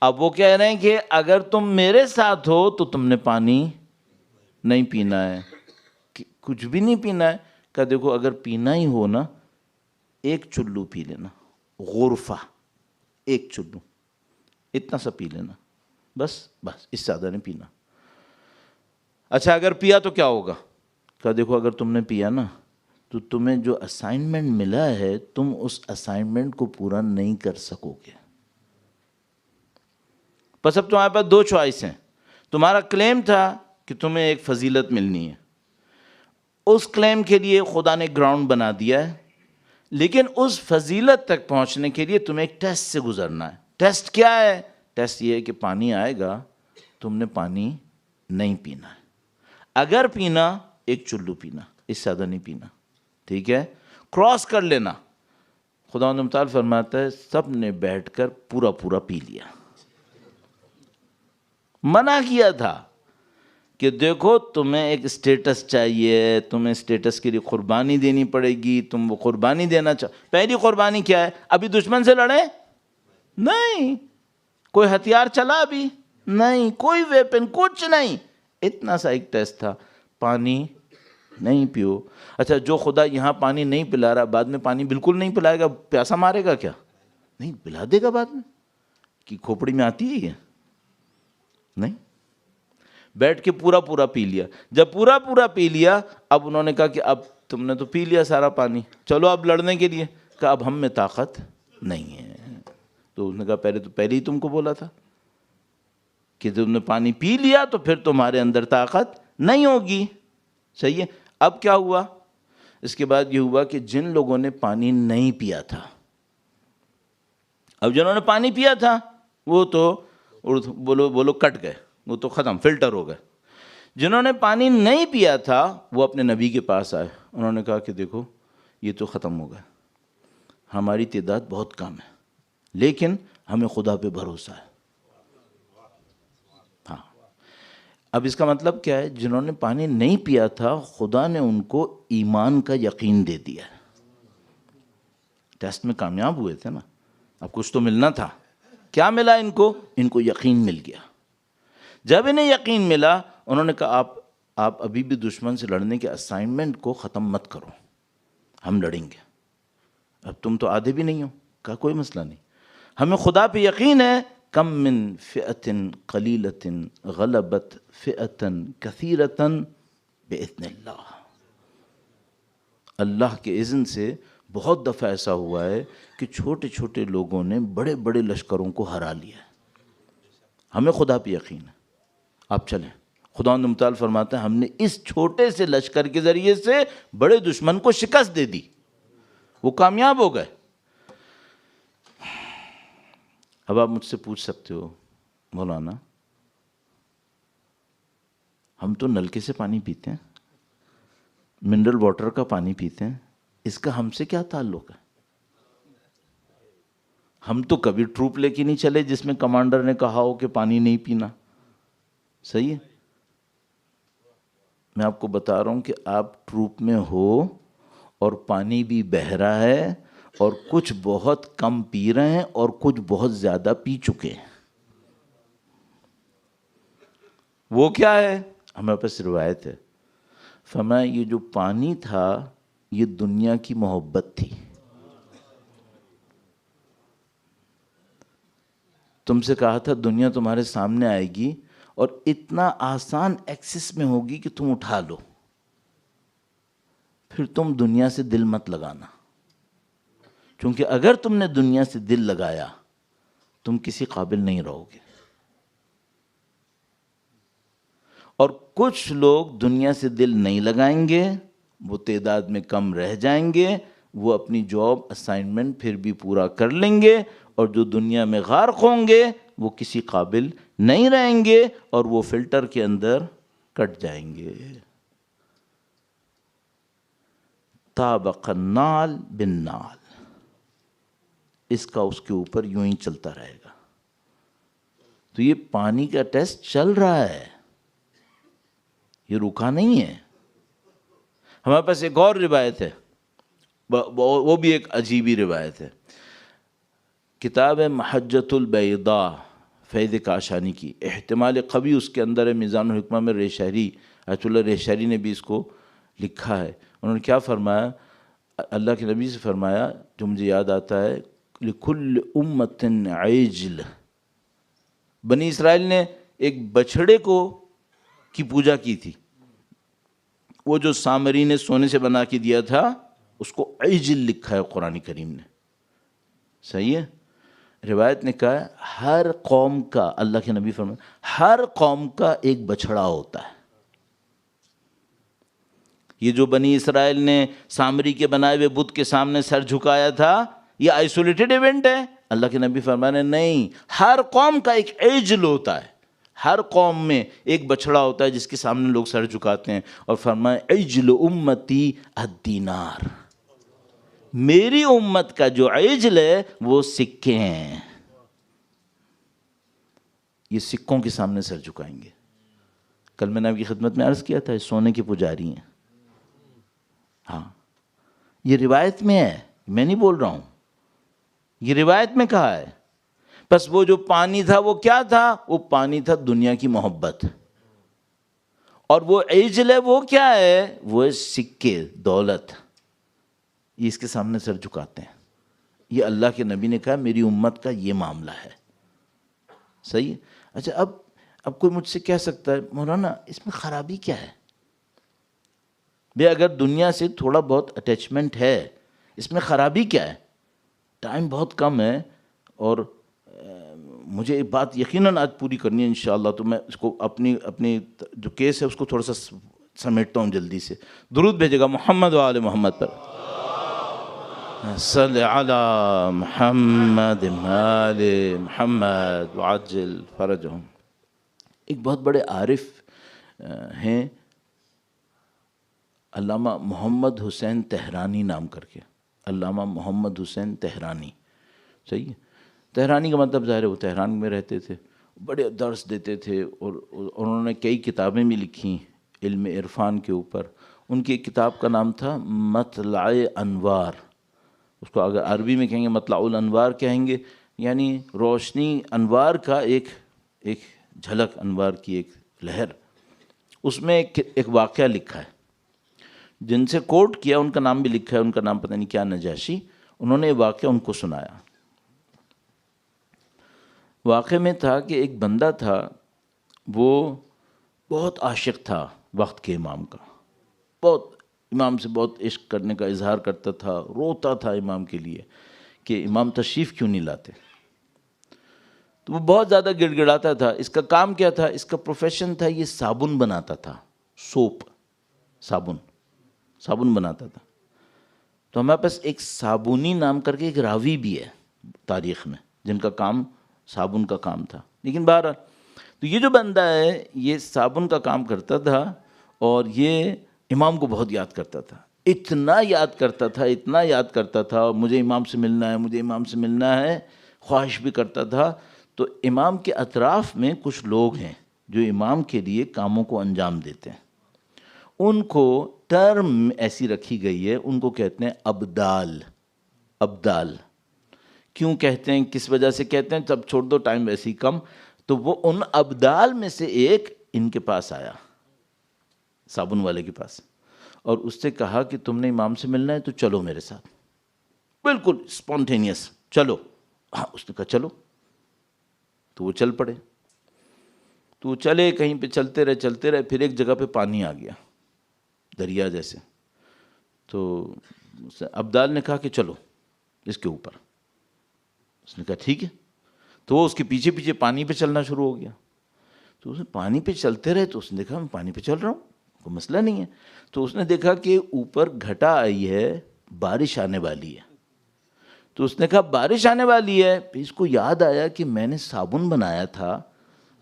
اب وہ کہہ رہے ہیں کہ اگر تم میرے ساتھ ہو تو تم نے پانی نہیں پینا ہے, کچھ بھی نہیں پینا ہے. کہ دیکھو اگر پینا ہی ہو نا, ایک چلو پی لینا, غرفہ, ایک چلو اتنا سا پی لینا, بس بس, اس سے زیادہ نہیں پینا. اچھا اگر پیا تو کیا ہوگا؟ کہ دیکھو اگر تم نے پیا نا تو تمہیں جو اسائنمنٹ ملا ہے تم اس اسائنمنٹ کو پورا نہیں کر سکو گے. بس اب تمہارے پاس دو چوائس ہیں. تمہارا کلیم تھا کہ تمہیں ایک فضیلت ملنی ہے, اس کلیم کے لیے خدا نے گراؤنڈ بنا دیا ہے, لیکن اس فضیلت تک پہنچنے کے لیے تمہیں ایک ٹیسٹ سے گزرنا ہے. ٹیسٹ کیا ہے؟ ٹیسٹ یہ ہے کہ پانی آئے گا, تم نے پانی نہیں پینا ہے. اگر پینا ایک چلو پینا, اس سے زیادہ نہیں پینا, ٹھیک ہے؟ کراس کر لینا. خدا متعال فرماتا ہے سب نے بیٹھ کر پورا پورا پی لیا. منع کیا تھا کہ دیکھو تمہیں ایک اسٹیٹس چاہیے, تمہیں اسٹیٹس کے لیے قربانی دینی پڑے گی, تم وہ قربانی دینا پہلی قربانی کیا ہے؟ ابھی دشمن سے لڑیں نہیں, کوئی ہتھیار چلا ابھی نہیں, کوئی ویپن کچھ نہیں, اتنا سا ایک ٹیسٹ تھا, پانی نہیں پیو. اچھا جو خدا یہاں پانی نہیں پلا رہا بعد میں پانی بالکل نہیں پلائے گا, پیاسا مارے گا کیا؟ نہیں, پلا دے گا بعد میں. کہ کھوپڑی میں آتی ہے یہ نہیں. بیٹھ کے پورا پورا پی لیا. جب پورا پورا پی لیا اب انہوں نے کہا کہ اب تم نے تو پی لیا سارا پانی, چلو اب لڑنے کے لیے. کہا اب ہم میں طاقت نہیں ہے. تو انہوں نے کہا پہلے ہی تم کو بولا تھا کہ تم نے پانی پی لیا تو پھر تمہارے اندر طاقت نہیں ہوگی. صحیح ہے. اب کیا ہوا؟ اس کے بعد یہ ہوا کہ جن لوگوں نے پانی نہیں پیا تھا, اب جنہوں نے پانی پیا تھا وہ تو بولو کٹ گئے, وہ تو ختم, فلٹر ہو گئے. جنہوں نے پانی نہیں پیا تھا وہ اپنے نبی کے پاس آئے. انہوں نے کہا کہ دیکھو یہ تو ختم ہو گئے, ہماری تعداد بہت کم ہے لیکن ہمیں خدا پہ بھروسہ ہے. ہاں, اب اس کا مطلب کیا ہے؟ جنہوں نے پانی نہیں پیا تھا خدا نے ان کو ایمان کا یقین دے دیا. ٹیسٹ میں کامیاب ہوئے تھے نا, اب کچھ تو ملنا تھا. کیا ملا ان کو؟ ان کو یقین مل گیا. جب انہیں یقین ملا انہوں نے کہا آپ ابھی بھی دشمن سے لڑنے کے اسائنمنٹ کو ختم مت کرو, ہم لڑیں گے. اب تم تو آدھے بھی نہیں ہو. کہا کوئی مسئلہ نہیں, ہمیں خدا پہ یقین ہے. کم من فئۃ قلیلۃ غلبت فئۃ کثیرۃ باذن اللہ. اللہ کے اذن سے بہت دفعہ ایسا ہوا ہے کہ چھوٹے چھوٹے لوگوں نے بڑے بڑے لشکروں کو ہرا لیا ہے. ہمیں خدا پہ یقین ہے. آپ چلیں. خدا متعال فرماتا ہے ہم نے اس چھوٹے سے لشکر کے ذریعے سے بڑے دشمن کو شکست دے دی, وہ کامیاب ہو گئے. اب آپ مجھ سے پوچھ سکتے ہو مولانا ہم تو نلکے سے پانی پیتے ہیں، منرل واٹر کا پانی پیتے ہیں، اس کا ہم سے کیا تعلق ہے؟ ہم تو کبھی ٹروپ لے کے نہیں چلے جس میں کمانڈر نے کہا ہو کہ پانی نہیں پینا. صحیح ہے؟ میں آپ کو بتا رہا ہوں کہ آپ ٹروپ میں ہو اور پانی بھی بہہ رہا ہے اور کچھ بہت کم پی رہے ہیں اور کچھ بہت زیادہ پی چکے ہیں. وہ کیا ہے؟ ہمارے پاس روایت ہے، فرمایا یہ جو پانی تھا یہ دنیا کی محبت تھی. تم سے کہا تھا دنیا تمہارے سامنے آئے گی اور اتنا آسان ایکسس میں ہوگی کہ تم اٹھا لو، پھر تم دنیا سے دل مت لگانا، کیونکہ اگر تم نے دنیا سے دل لگایا تم کسی قابل نہیں رہو گے. اور کچھ لوگ دنیا سے دل نہیں لگائیں گے، وہ تعداد میں کم رہ جائیں گے، وہ اپنی جاب اسائنمنٹ پھر بھی پورا کر لیں گے، اور جو دنیا میں غارق ہوں گے وہ کسی قابل نہیں رہیں گے اور وہ فلٹر کے اندر کٹ جائیں گے. طابق النال بالنال، اس کا اس کے اوپر یوں ہی چلتا رہے گا. تو یہ پانی کا ٹیسٹ چل رہا ہے، یہ رکا نہیں ہے. ہمارے پاس ایک اور روایت ہے، وہ بھی ایک عجیبی روایت ہے. کتاب ہے محجۃ البیضاء فیض کاشانی کی، احتمال قوی اس کے اندر ہے. میزان الحکمہ میں ریشہری، آیت اللہ ریشہری نے بھی اس کو لکھا ہے. انہوں نے کیا فرمایا؟ اللہ کے نبی سے فرمایا، جو مجھے یاد آتا ہے، لکل امت عجل. بنی اسرائیل نے ایک بچھڑے کی پوجا کی تھی، وہ جو سامری نے سونے سے بنا کے دیا تھا اس کو عجل لکھا ہے قرآن کریم نے. صحیح ہے؟ روایت نے کہا ہے ہر قوم کا، اللہ کے نبی فرمایا ہر قوم کا ایک بچھڑا ہوتا ہے. یہ جو بنی اسرائیل نے سامری کے بنائے ہوئے بت کے سامنے سر جھکایا تھا یہ آئسولیٹڈ ایونٹ ہے. اللہ کے نبی فرمانے نہیں، ہر قوم کا ایک عجل ہوتا ہے، ہر قوم میں ایک بچھڑا ہوتا ہے جس کے سامنے لوگ سر جھکاتے ہیں. اور فرمایا عجل امتی الدینار، میری امت کا جو عجل ہے وہ سکے ہیں، یہ سکوں کے سامنے سر جھکائیں گے. کل میں نے آپ کی خدمت میں عرض کیا تھا سونے کے پجاری ہیں. ہاں یہ روایت میں ہے، میں نہیں بول رہا ہوں، یہ روایت میں کہا ہے. بس وہ جو پانی تھا وہ کیا تھا؟ وہ پانی تھا دنیا کی محبت. اور وہ عجل ہے وہ کیا ہے؟ وہ سکے، دولت. یہ اس کے سامنے سر جھکاتے ہیں. یہ اللہ کے نبی نے کہا میری امت کا یہ معاملہ ہے. صحیح. اچھا اب کوئی مجھ سے کہہ سکتا ہے مولانا اس میں خرابی کیا ہے؟ بھئی اگر دنیا سے تھوڑا بہت اٹیچمنٹ ہے اس میں خرابی کیا ہے؟ ٹائم بہت کم ہے اور مجھے ایک بات یقیناً آج پوری کرنی ہے انشاءاللہ، تو میں اس کو اپنی جو کیس ہے اس کو تھوڑا سا سمیٹتا ہوں جلدی سے. درود بھیجے گا محمد و آل محمد پر. صلی علی محمد آل محمد وعجل فرجہم. ایک بہت بڑے عارف ہیں علامہ محمد حسین تہرانی نام کر کے، علامہ محمد حسین تہرانی. صحیح ہے؟ تہرانی کا مطلب ظاہر ہے وہ تہران میں رہتے تھے، بڑے درس دیتے تھے اور انہوں نے کئی کتابیں بھی لکھی علم عرفان کے اوپر. ان کی ایک کتاب کا نام تھا مطلع انوار، اس کو اگر عربی میں کہیں گے مطلع الانوار کہیں گے، یعنی روشنی انوار کا ایک جھلک، انوار کی ایک لہر. اس میں ایک واقعہ لکھا ہے، جن سے کوٹ کیا ان کا نام بھی لکھا ہے، ان کا نام پتہ نہیں کیا، نجاشی. انہوں نے یہ واقعہ ان کو سنایا. واقعے میں تھا کہ ایک بندہ تھا، وہ بہت عاشق تھا وقت کے امام کا، بہت امام سے بہت عشق کرنے کا اظہار کرتا تھا، روتا تھا امام کے لیے کہ امام تشریف کیوں نہیں لاتے. تو وہ بہت زیادہ گڑ گڑاتا تھا. اس کا کام کیا تھا؟ اس کا پروفیشن تھا یہ صابن بناتا تھا، سوپ، صابن بناتا تھا. تو ہمارے پاس ایک صابونی نام کر کے ایک راوی بھی ہے تاریخ میں جن کا کام صابن کا کام تھا. لیکن بہرحال تو یہ جو بندہ ہے یہ صابن کا کام کرتا تھا اور یہ امام کو بہت یاد کرتا تھا، اتنا یاد کرتا تھا، اتنا یاد کرتا تھا، مجھے امام سے ملنا ہے، مجھے امام سے ملنا ہے، خواہش بھی کرتا تھا۔ تو امام کے اطراف میں کچھ لوگ ہیں جو امام کے لیے کاموں کو انجام دیتے ہیں، ان کو ٹرم ایسی رکھی گئی ہے، ان کو کہتے ہیں ابدال۔ ابدال کیوں کہتے ہیں، کس وجہ سے کہتے ہیں، سب چھوڑ دو، ٹائم ویسے ہی کم۔ تو وہ ان ابدال میں سے ایک ان کے پاس آیا، صابن والے کے پاس، اور اس سے کہا کہ تم نے امام سے ملنا ہے تو چلو میرے ساتھ، بالکل اسپونٹینیس، چلو۔ ہاں، اس نے کہا چلو، تو وہ چل پڑے۔ تو وہ چلے، کہیں پہ چلتے رہے، پھر ایک جگہ پہ پانی آ گیا، دریا جیسے۔ تو ابدال نے کہا کہ چلو اس کے اوپر۔ اس نے کہا ٹھیک ہے۔ تو وہ اس کے پیچھے پیچھے پانی پہ چلنا شروع ہو گیا۔ تو اس نے پانی پہ چلتے رہے، تو اس نے دیکھا میں پانی پہ چل رہا ہوں، کوئی مسئلہ نہیں ہے۔ تو اس نے دیکھا کہ اوپر گھٹا آئی ہے، بارش آنے والی ہے۔ تو اس نے کہا بارش آنے والی ہے، پھر اس کو یاد آیا کہ میں نے صابن بنایا تھا،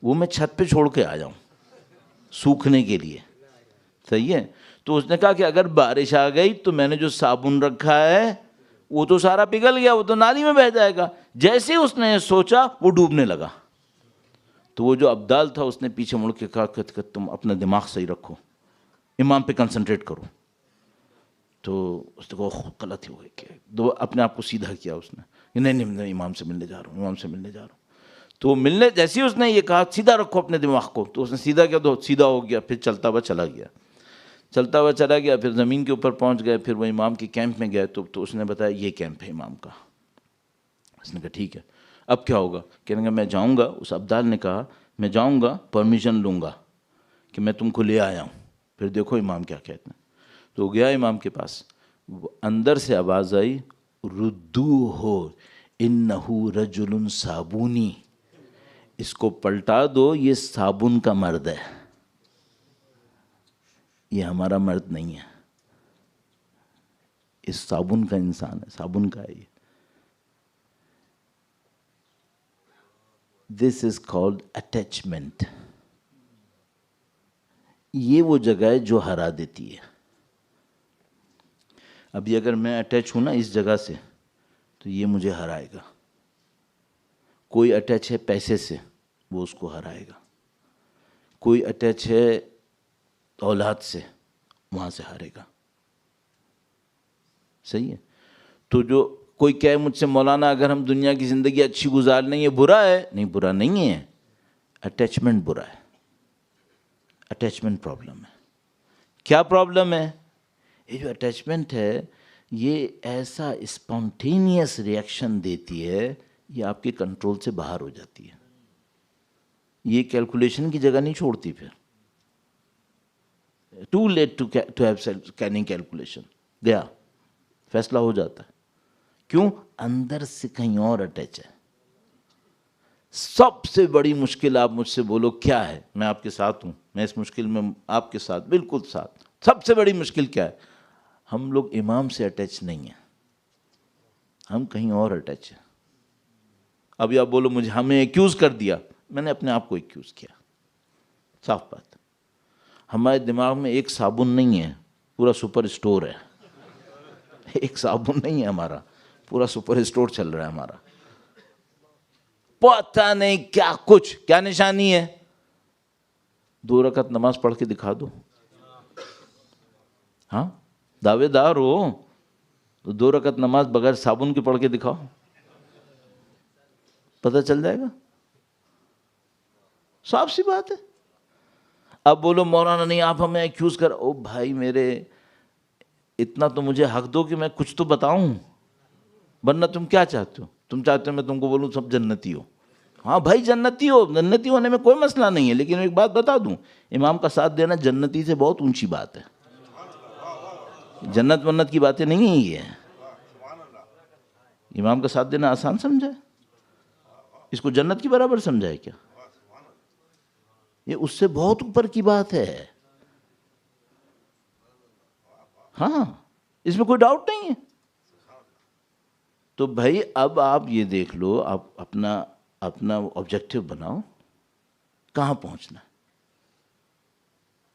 وہ میں چھت پہ چھوڑ کے آ جاؤں سوکھنے کے لیے، صحیح ہے۔ تو اس نے کہا کہ اگر بارش آ گئی تو میں نے جو صابن رکھا ہے وہ تو سارا پگھل گیا، وہ تو نالی میں بہہ جائے گا۔ جیسے اس نے سوچا وہ ڈوبنے لگا۔ تو وہ جو ابدال تھا اس نے پیچھے مڑ کے کہا کہ تم اپنا دماغ صحیح رکھو، امام پہ کنسنٹریٹ کرو۔ تو اس نے کہا غلط ہی ہوئے کہ اپنے آپ کو سیدھا کیا اس نے، نہیں میں امام سے ملنے جا رہا ہوں، امام سے ملنے جا رہا ہوں۔ تو ملنے جیسے ہی اس نے یہ کہا سیدھا رکھو اپنے دماغ کو، تو اس نے سیدھا کیا تو سیدھا ہو گیا، پھر چلتا ہوا چلا گیا، پھر زمین کے اوپر پہنچ گئے، پھر وہ امام کے کیمپ میں گئے۔ تو اس نے بتایا یہ کیمپ ہے امام کا۔ اس نے کہا ٹھیک ہے، اب کیا ہوگا؟ کہنے گا میں جاؤں گا، اس ابدال نے کہا میں جاؤں گا، پرمیشن لوں گا کہ میں تم کو لے آیا ہوں، پھر دیکھو امام کیا کہتے ہیں۔ تو گیا امام کے پاس، اندر سے آواز آئی ردوہ انہ رجل صابونی، اس کو پلٹا دو، یہ صابن کا مرد ہے، یہ ہمارا مرد نہیں ہے، اس صابن کا انسان ہے، صابن کا ہے یہ۔ دس از کالڈ اٹیچمنٹ۔ یہ وہ جگہ ہے جو ہرا دیتی ہے۔ ابھی اگر میں اٹیچ ہوں نا اس جگہ سے تو یہ مجھے ہرائے گا۔ کوئی اٹیچ ہے پیسے سے، وہ اس کو ہرائے گا۔ کوئی اٹیچ ہے اولاد سے، وہاں سے ہارے گا، صحیح ہے۔ تو جو کوئی کہے مجھ سے مولانا اگر ہم دنیا کی زندگی اچھی گزار لیں یہ برا ہے، نہیں برا نہیں ہے، اٹیچمنٹ برا ہے، اٹیچمنٹ پرابلم ہے۔ کیا پرابلم ہے؟ یہ جو اٹیچمنٹ ہے یہ ایسا اسپونٹینیس ریئیکشن دیتی ہے، یہ آپ کے کنٹرول سے باہر ہو جاتی ہے، یہ کیلکولیشن کی جگہ نہیں چھوڑتی۔ پھر too late to have canning calculation, گیا، فیصلہ ہو جاتا ہے۔ کیوں؟ اندر سے کہیں اور اٹیچ ہے۔ سب سے بڑی مشکل آپ مجھ سے بولو کیا ہے، میں آپ کے ساتھ ہوں، میں اس مشکل میں آپ کے ساتھ، بالکل ساتھ۔ سب سے بڑی مشکل کیا ہے؟ ہم لوگ امام سے اٹیچ نہیں ہیں، ہم کہیں اور اٹیچ ہیں۔ ابھی آپ بولو مجھے ہمیں ایکیوز کر دیا، میں نے اپنے آپ کو ایکیوز کیا، صاف بات۔ ہمارے دماغ میں ایک صابن نہیں ہے، پورا سپر اسٹور ہے۔ ایک صابن نہیں ہے ہمارا، پورا سپر اسٹور چل رہا ہے ہمارا، پتہ نہیں کیا کچھ، کیا نشانی ہے۔ 2 رکعت نماز پڑھ کے دکھا دو، ہاں دعوے دار ہو تو 2 رکعت نماز بغیر صابن کے پڑھ کے دکھاؤ، پتہ چل جائے گا، صاف سی بات ہے۔ اب بولو مولانا نہیں آپ ہمیں ایکیوز کر، او بھائی میرے اتنا تو مجھے حق دو کہ میں کچھ تو بتاؤں، ورنہ تم کیا چاہتے ہو؟ تم چاہتے ہو میں تم کو بولوں سب جنتی ہو؟ ہاں بھائی جنتی ہو، جنتی ہونے میں کوئی مسئلہ نہیں ہے، لیکن ایک بات بتا دوں، امام کا ساتھ دینا جنتی سے بہت اونچی بات ہے۔ جنت ونت کی باتیں نہیں ہیں یہ، امام کا ساتھ دینا آسان سمجھا ہے؟ اس کو جنت کی برابر سمجھا ہے کیا؟ یہ اس سے بہت اوپر کی بات ہے، ہاں اس میں کوئی ڈاؤٹ نہیں ہے۔ تو بھائی اب آپ یہ دیکھ لو، آپ اپنا اپنا آبجیکٹو بناؤ کہاں پہنچنا ہے.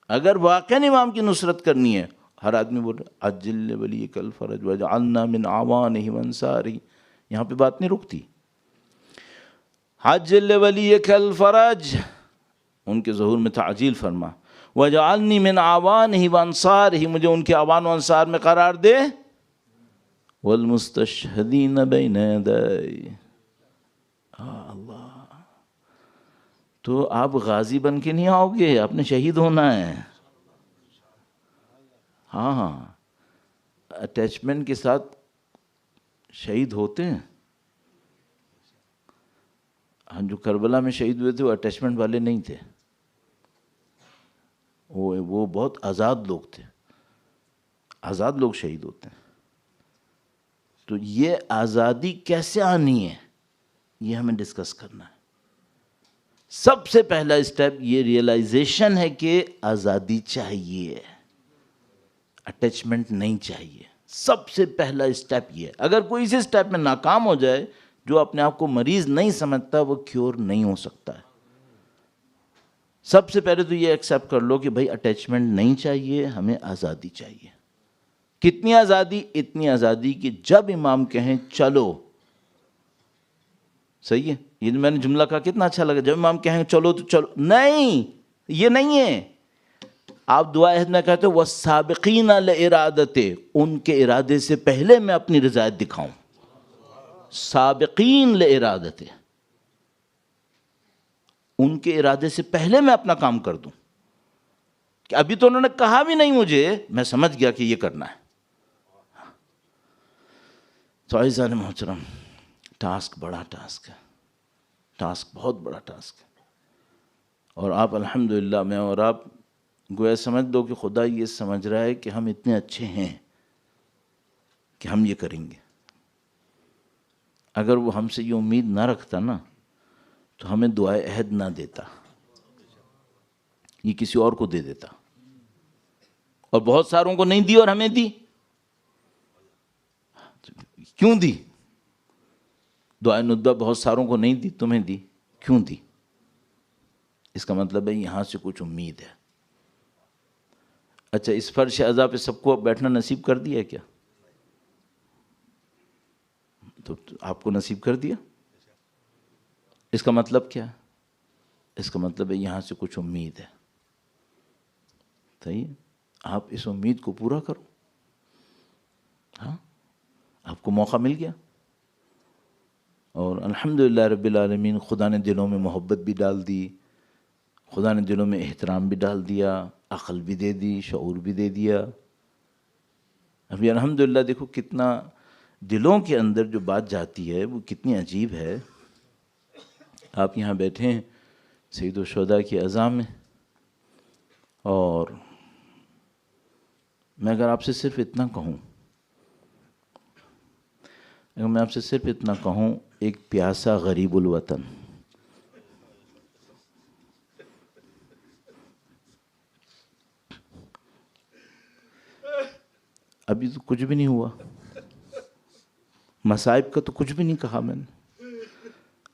اگر واقعاً امام کی نصرت کرنی ہے، ہر آدمی بول رہا عجل ولیک الفرج وجعلنا من اعوانہ وانصارہ، یہاں پہ بات نہیں رکتی. عجل ولیک الفرج، ان کے ظہور میں تعجیل فرما. وجعلنی من اعوانہ وانصارہ، مجھے ان کے اعوان و انصار میں قرار دے. والمستشہدین بین یدی، اللہ. تو آپ غازی بن کے نہیں آؤ گے، آپ نے شہید ہونا ہے. ہاں، اٹیچمنٹ کے ساتھ شہید ہوتے ہیں. ہم جو کربلا میں شہید ہوئے تھے وہ اٹیچمنٹ والے نہیں تھے، وہ بہت آزاد لوگ تھے. آزاد لوگ شہید ہوتے ہیں. تو یہ آزادی کیسے آنی ہے، یہ ہمیں ڈسکس کرنا ہے. سب سے پہلا اسٹیپ یہ ریئلائزیشن ہے کہ آزادی چاہیے، اٹیچمنٹ نہیں چاہیے. سب سے پہلا اسٹیپ یہ ہے. اگر کوئی اسی اسٹیپ میں ناکام ہو جائے، جو اپنے آپ کو مریض نہیں سمجھتا وہ کیور نہیں ہو سکتا ہے. سب سے پہلے تو یہ ایکسیپٹ کر لو کہ بھائی اٹیچمنٹ نہیں چاہیے، ہمیں آزادی چاہیے. کتنی آزادی؟ اتنی آزادی کہ جب امام کہیں چلو. صحیح ہے، یہ میں نے جملہ کہا کتنا اچھا لگا. جب امام کہیں چلو تو چلو. نہیں، یہ نہیں ہے. آپ دعا عہد میں کہتے ہو والسابقین لارادت، ان کے ارادے سے پہلے میں اپنی رضایت دکھاؤں. سابقین لارادت، ان کے ارادے سے پہلے میں اپنا کام کر دوں. کہ ابھی تو انہوں نے کہا بھی نہیں مجھے، میں سمجھ گیا کہ یہ کرنا ہے. تو عزیزان محترم، ٹاسک بڑا ٹاسک ہے، ٹاسک بہت بڑا ٹاسک ہے. اور آپ الحمدللہ، میں اور آپ گویا سمجھ دو کہ خدا یہ سمجھ رہا ہے کہ ہم اتنے اچھے ہیں کہ ہم یہ کریں گے. اگر وہ ہم سے یہ امید نہ رکھتا نا تو ہمیں دعائے عہد نہ دیتا، یہ کسی اور کو دے دیتا. اور بہت ساروں کو نہیں دی اور ہمیں دی. کیوں دی؟ دعائے ندبہ بہت ساروں کو نہیں دی، تمہیں دی. کیوں دی؟ اس کا مطلب ہے یہاں سے کچھ امید ہے. اچھا، اس فرش عزا پہ سب کو بیٹھنا نصیب کر دیا ہے کیا؟ تو آپ کو نصیب کر دیا. اس کا مطلب کیا ہے؟ اس کا مطلب ہے یہاں سے کچھ امید ہے. صحیح ہے، آپ اس امید کو پورا کرو. ہاں، آپ کو موقع مل گیا. اور الحمدللہ رب العالمین، خدا نے دلوں میں محبت بھی ڈال دی، خدا نے دلوں میں احترام بھی ڈال دیا، عقل بھی دے دی، شعور بھی دے دیا. ابھی الحمدللہ دیکھو کتنا دلوں کے اندر جو بات جاتی ہے وہ کتنی عجیب ہے. آپ یہاں بیٹھے ہیں سید الشہداء کی عزا میں، اور میں اگر آپ سے صرف اتنا کہوں، ایک پیاسا غریب الوطن، ابھی تو کچھ بھی نہیں ہوا، مصائب کا تو کچھ بھی نہیں کہا میں نے.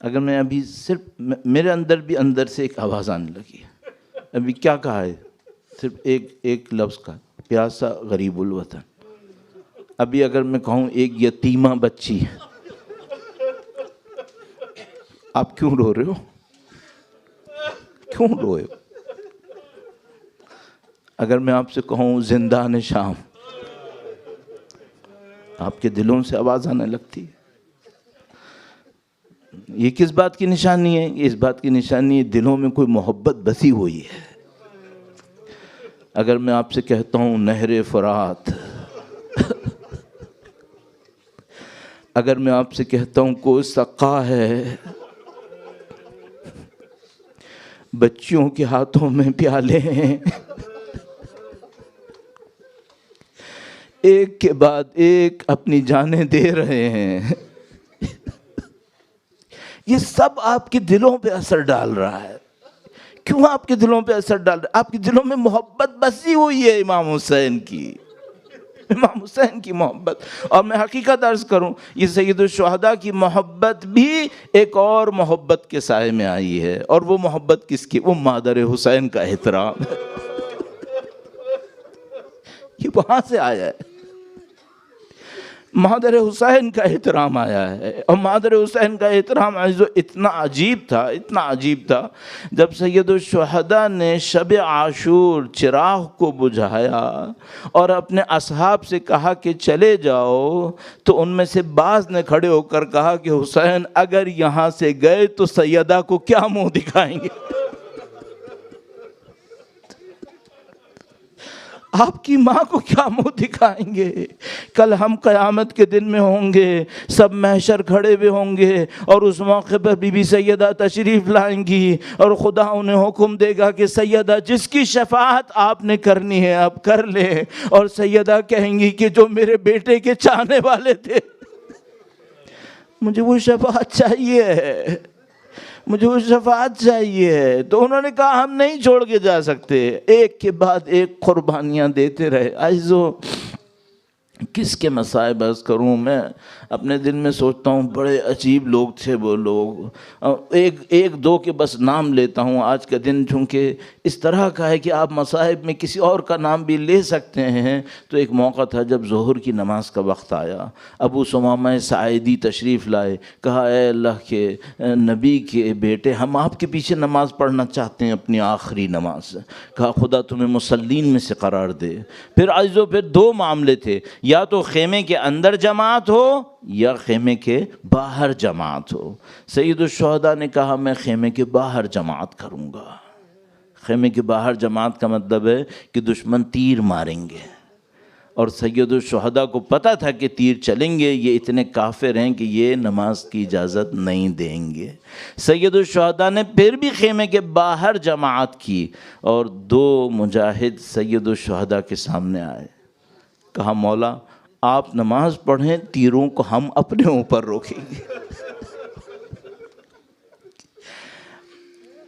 اگر میں ابھی صرف میرے اندر بھی اندر سے ایک آواز آنے لگی ہے. ابھی کیا کہا ہے؟ صرف ایک لفظ کا، پیاسا غریب الوطن. ابھی اگر میں کہوں ایک یتیمہ بچی، آپ کیوں رو رہے ہو؟ کیوں روئے ہو؟ اگر میں آپ سے کہوں زندان شام، آپ کے دلوں سے آواز آنے لگتی ہے. یہ کس بات کی نشانی ہے؟ اس بات کی نشانی ہے دلوں میں کوئی محبت بسی ہوئی ہے. اگر میں آپ سے کہتا ہوں نہر فرات، اگر میں آپ سے کہتا ہوں کوئی سقا ہے، بچیوں کے ہاتھوں میں پیالے ہیں، ایک کے بعد ایک اپنی جانیں دے رہے ہیں، یہ سب آپ کے دلوں پہ اثر ڈال رہا ہے. کیوں آپ کے دلوں پہ اثر ڈال رہا ہے؟ آپ کے دلوں میں محبت بسی ہوئی ہے امام حسین کی. امام حسین کی محبت. اور میں حقیقت عرض کروں، یہ سید الشہداء کی محبت بھی ایک اور محبت کے سائے میں آئی ہے. اور وہ محبت کس کی؟ وہ مادر حسین کا احترام ہے. یہ وہاں سے آیا ہے، مادر حسین کا احترام آیا ہے. اور مادر حسین کا احترام اتنا عجیب تھا، اتنا عجیب تھا. جب سید الشہداء نے شب عاشور چراغ کو بجھایا اور اپنے اصحاب سے کہا کہ چلے جاؤ، تو ان میں سے بعض نے کھڑے ہو کر کہا کہ حسین اگر یہاں سے گئے تو سیدہ کو کیا منہ دکھائیں گے؟ آپ کی ماں کو کیا منہ دکھائیں گے؟ کل ہم قیامت کے دن میں ہوں گے، سب محشر کھڑے ہوئے ہوں گے، اور اس موقع پر بی بی سیدہ تشریف لائیں گی، اور خدا انہیں حکم دے گا کہ سیدہ جس کی شفاعت آپ نے کرنی ہے اب کر لیں. اور سیدہ کہیں گی کہ جو میرے بیٹے کے چاہنے والے تھے، مجھے وہ شفاعت چاہیے، مجھے وہ شفاعت چاہیے. تو انہوں نے کہا ہم نہیں چھوڑ کے جا سکتے. ایک کے بعد ایک قربانیاں دیتے رہے. عزیزو، کس کے مصائب عرض کروں؟ میں اپنے دل میں سوچتا ہوں بڑے عجیب لوگ تھے وہ لوگ. ایک دو کے بس نام لیتا ہوں. آج کا دن چونکہ اس طرح کا ہے کہ آپ مصائب میں کسی اور کا نام بھی لے سکتے ہیں. تو ایک موقع تھا جب ظہر کی نماز کا وقت آیا، ابو ثمامہ ساعدی تشریف لائے. کہا اے اللہ کے نبی کے بیٹے، ہم آپ کے پیچھے نماز پڑھنا چاہتے ہیں، اپنی آخری نماز. کہا خدا تمہیں مصلین میں سے قرار دے. پھر عزیزو پھر دو معاملے تھے، یا تو خیمے کے اندر جماعت ہو یا خیمے کے باہر جماعت ہو. سید الشہداء نے کہا میں خیمے کے باہر جماعت کروں گا. خیمے کے باہر جماعت کا مطلب ہے کہ دشمن تیر ماریں گے، اور سید الشہداء کو پتہ تھا کہ تیر چلیں گے، یہ اتنے کافر ہیں کہ یہ نماز کی اجازت نہیں دیں گے. سید الشہداء نے پھر بھی خیمے کے باہر جماعت کی، اور دو مجاہد سید الشہداء کے سامنے آئے. کہا مولا آپ نماز پڑھیں، تیروں کو ہم اپنے اوپر روکیں گے.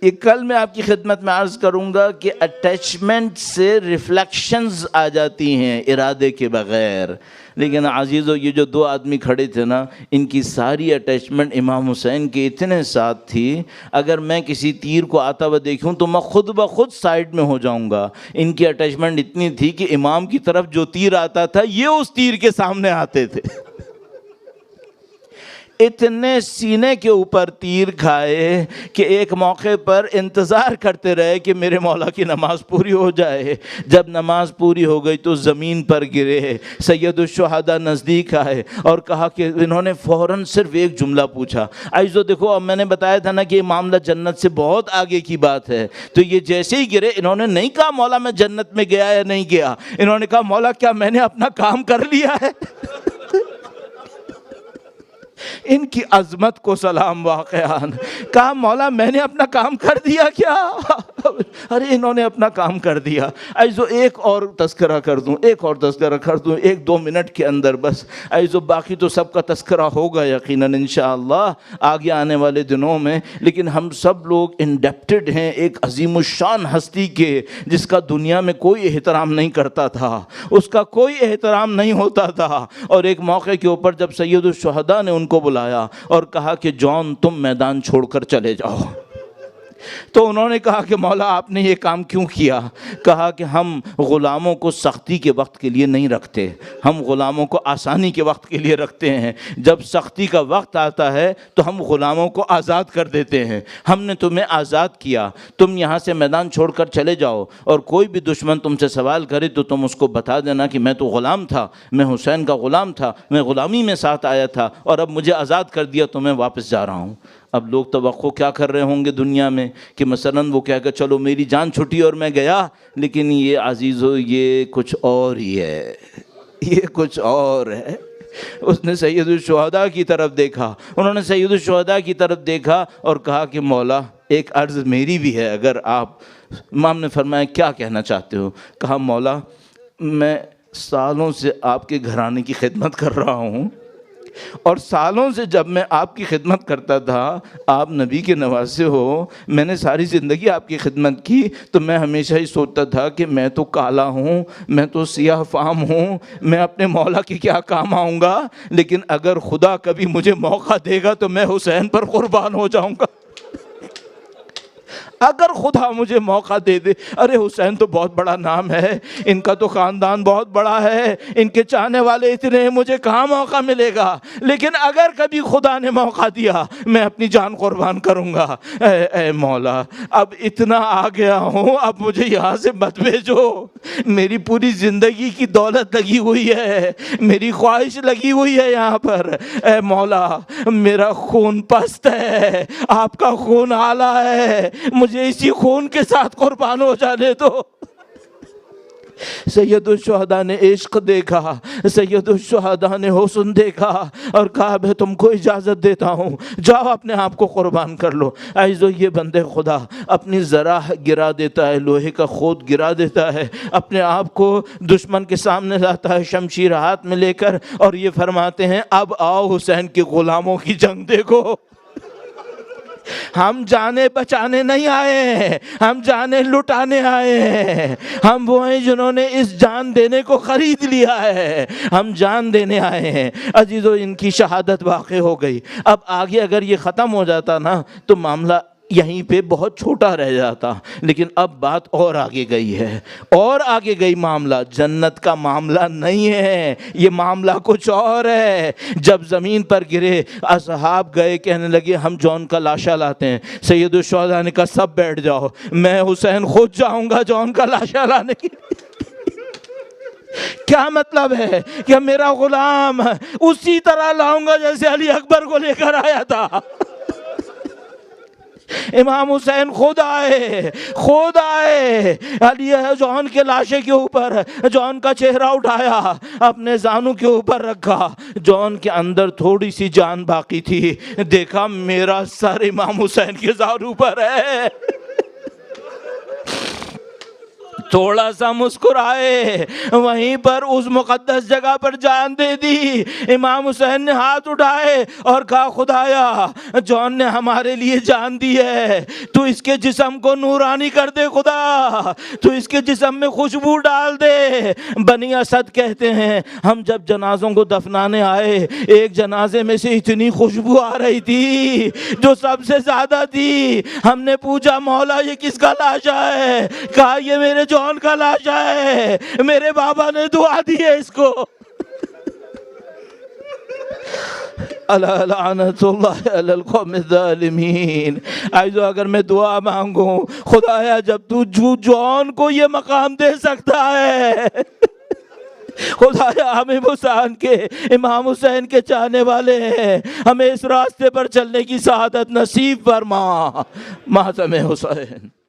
یہ کل میں آپ کی خدمت میں عرض کروں گا کہ اٹیچمنٹ سے ریفلیکشنز آ جاتی ہیں ارادے کے بغیر. لیکن عزیزو، یہ جو دو آدمی کھڑے تھے نا، ان کی ساری اٹیچمنٹ امام حسین کے اتنے ساتھ تھی، اگر میں کسی تیر کو آتا ہوا دیکھوں تو میں خود بخود سائڈ میں ہو جاؤں گا. ان کی اٹیچمنٹ اتنی تھی کہ امام کی طرف جو تیر آتا تھا یہ اس تیر کے سامنے آتے تھے. اتنے سینے کے اوپر تیر کھائے کہ ایک موقع پر انتظار کرتے رہے کہ میرے مولا کی نماز پوری ہو جائے. جب نماز پوری ہو گئی تو زمین پر گرے. سید الشہداء نزدیک آئے اور کہا کہ انہوں نے فوراً صرف ایک جملہ پوچھا. عزیزو دیکھو، اب میں نے بتایا تھا نا کہ یہ معاملہ جنت سے بہت آگے کی بات ہے. تو یہ جیسے ہی گرے، انہوں نے نہیں کہا مولا میں جنت میں گیا یا نہیں گیا، انہوں نے کہا مولا کیا میں نے اپنا کام کر لیا ہے؟ ان کی عظمت کو سلام واقعان. کہا مولا میں نے اپنا کام کر دیا کیا؟ ارے انہوں نے اپنا کام کر دیا. عزیزو ایک اور تذکرہ کر دوں، ایک دو منٹ کے اندر بس. عزیزو باقی تو سب کا تذکرہ ہوگا یقیناً انشاءاللہ آگے آنے والے دنوں میں. لیکن ہم سب لوگ انڈیپٹڈ ہیں ایک عظیم الشان ہستی کے، جس کا دنیا میں کوئی احترام نہیں کرتا تھا، اس کا کوئی احترام نہیں ہوتا تھا. اور ایک موقع کے اوپر جب سید الشہداء نے ان کو بلایا اور کہا کہ جان تم میدان چھوڑ کر چلے جاؤ، تو انہوں نے کہا کہ مولا آپ نے یہ کام کیوں کیا؟ کہا کہ ہم غلاموں کو سختی کے وقت کے لیے نہیں رکھتے، ہم غلاموں کو آسانی کے وقت کے لیے رکھتے ہیں. جب سختی کا وقت آتا ہے تو ہم غلاموں کو آزاد کر دیتے ہیں. ہم نے تمہیں آزاد کیا، تم یہاں سے میدان چھوڑ کر چلے جاؤ، اور کوئی بھی دشمن تم سے سوال کرے تو تم اس کو بتا دینا کہ میں تو غلام تھا، میں حسین کا غلام تھا، میں غلامی میں ساتھ آیا تھا، اور اب مجھے آزاد کر دیا تو میں واپس جا رہا ہوں. اب لوگ توقع کیا کر رہے ہوں گے دنیا میں کہ مثلاً وہ کہہ کہ چلو میری جان چھٹی اور میں گیا. لیکن یہ عزیزو یہ کچھ اور ہی ہے، یہ کچھ اور ہے. اس نے سید الشہداء کی طرف دیکھا، انہوں نے سید الشہداء کی طرف دیکھا اور کہا کہ مولا ایک عرض میری بھی ہے اگر آپ. امام نے فرمایا کیا کہنا چاہتے ہو؟ کہا مولا میں سالوں سے آپ کے گھرانے کی خدمت کر رہا ہوں، اور سالوں سے جب میں آپ کی خدمت کرتا تھا، آپ نبی کے نواسے ہو، میں نے ساری زندگی آپ کی خدمت کی، تو میں ہمیشہ ہی سوچتا تھا کہ میں تو کالا ہوں، میں تو سیاہ فام ہوں، میں اپنے مولا کے کیا کام آؤں گا، لیکن اگر خدا کبھی مجھے موقع دے گا تو میں حسین پر قربان ہو جاؤں گا۔ اگر خدا مجھے موقع دے دے، ارے حسین تو بہت بڑا نام ہے، ان کا تو خاندان بہت بڑا ہے، ان کے چاہنے والے اتنے ہیں، مجھے کہاں موقع ملے گا، لیکن اگر کبھی خدا نے موقع دیا میں اپنی جان قربان کروں گا۔ اے مولا، اب اتنا آ گیا ہوں، اب مجھے یہاں سے مت بھیجو، میری پوری زندگی کی دولت لگی ہوئی ہے، میری خواہش لگی ہوئی ہے یہاں پر، اے مولا میرا خون پست ہے، آپ کا خون اعلیٰ ہے، مجھے اسی خون کے ساتھ قربان ہو جانے دو۔ سید الشہداء نے عشق دیکھا، سید الشہداء نے حسن دیکھا اور کہا میں تم کو اجازت دیتا ہوں، جاؤ اپنے آپ کو قربان کر لو۔ عزیزو، یہ بندے خدا اپنی ذرا گرا دیتا ہے، لوہے کا خود گرا دیتا ہے، اپنے آپ کو دشمن کے سامنے لاتا ہے شمشیر ہاتھ میں لے کر، اور یہ فرماتے ہیں اب آؤ حسین کے غلاموں کی جنگ دیکھو۔ ہم جانے بچانے نہیں آئے ہیں، ہم جانے لٹانے آئے ہیں، ہم وہ ہیں جنہوں نے اس جان دینے کو خرید لیا ہے، ہم جان دینے آئے ہیں۔ عزیزو، ان کی شہادت واقع ہو گئی۔ اب آگے اگر یہ ختم ہو جاتا نا تو معاملہ یہیں پہ بہت چھوٹا رہ جاتا، لیکن اب بات اور آگے گئی ہے، اور آگے گئی معاملہ جنت کا معاملہ نہیں ہے، یہ معاملہ کچھ اور ہے۔ جب زمین پر گرے، اصحاب گئے کہنے لگے ہم جون کا لاشا لاتے ہیں۔ سید الشہداء نے کہا سب بیٹھ جاؤ، میں حسین خود جاؤں گا جون کا لاشا لانے کے لیے۔ کیا مطلب ہے کہ میرا غلام اسی طرح لاؤں گا جیسے علی اکبر کو لے کر آیا تھا۔ امام حسین خود آئے علی جون کے لاشے کے اوپر، جون کا چہرہ اٹھایا، اپنے زانوں کے اوپر رکھا، جون کے اندر تھوڑی سی جان باقی تھی، دیکھا میرا سر امام حسین کے زانوں پر ہے، تھوڑا سا مسکرائے، وہیں پر اس مقدس جگہ پر جان دے دی۔ امام حسین نے ہاتھ اٹھائے اور کہا خدایا، جون نے ہمارے لیے جان دی ہے، تو اس کے جسم کو نورانی کر دے خدا، تو اس کے جسم میں خوشبو ڈال دے۔ بنی اسد کہتے ہیں ہم جب جنازوں کو دفنانے آئے، ایک جنازے میں سے اتنی خوشبو آ رہی تھی جو سب سے زیادہ تھی، ہم نے پوچھا مولا یہ کس کا لاشا ہے؟ کہا یہ میرے جون کا لاشا ہے، میرے بابا نے دعا دی ہے اس کو۔ الا لعنت اللہ علی القوم الظالمین۔ عزیزو، اگر میں دعا مانگوں خدایا جب تو جون کو یہ مقام دے سکتا ہے، خدایا ہمیں حسین کے، امام حسین کے چاہنے والے ہیں، ہمیں اس راستے پر چلنے کی سعادت نصیب فرما۔ ماتم حسین۔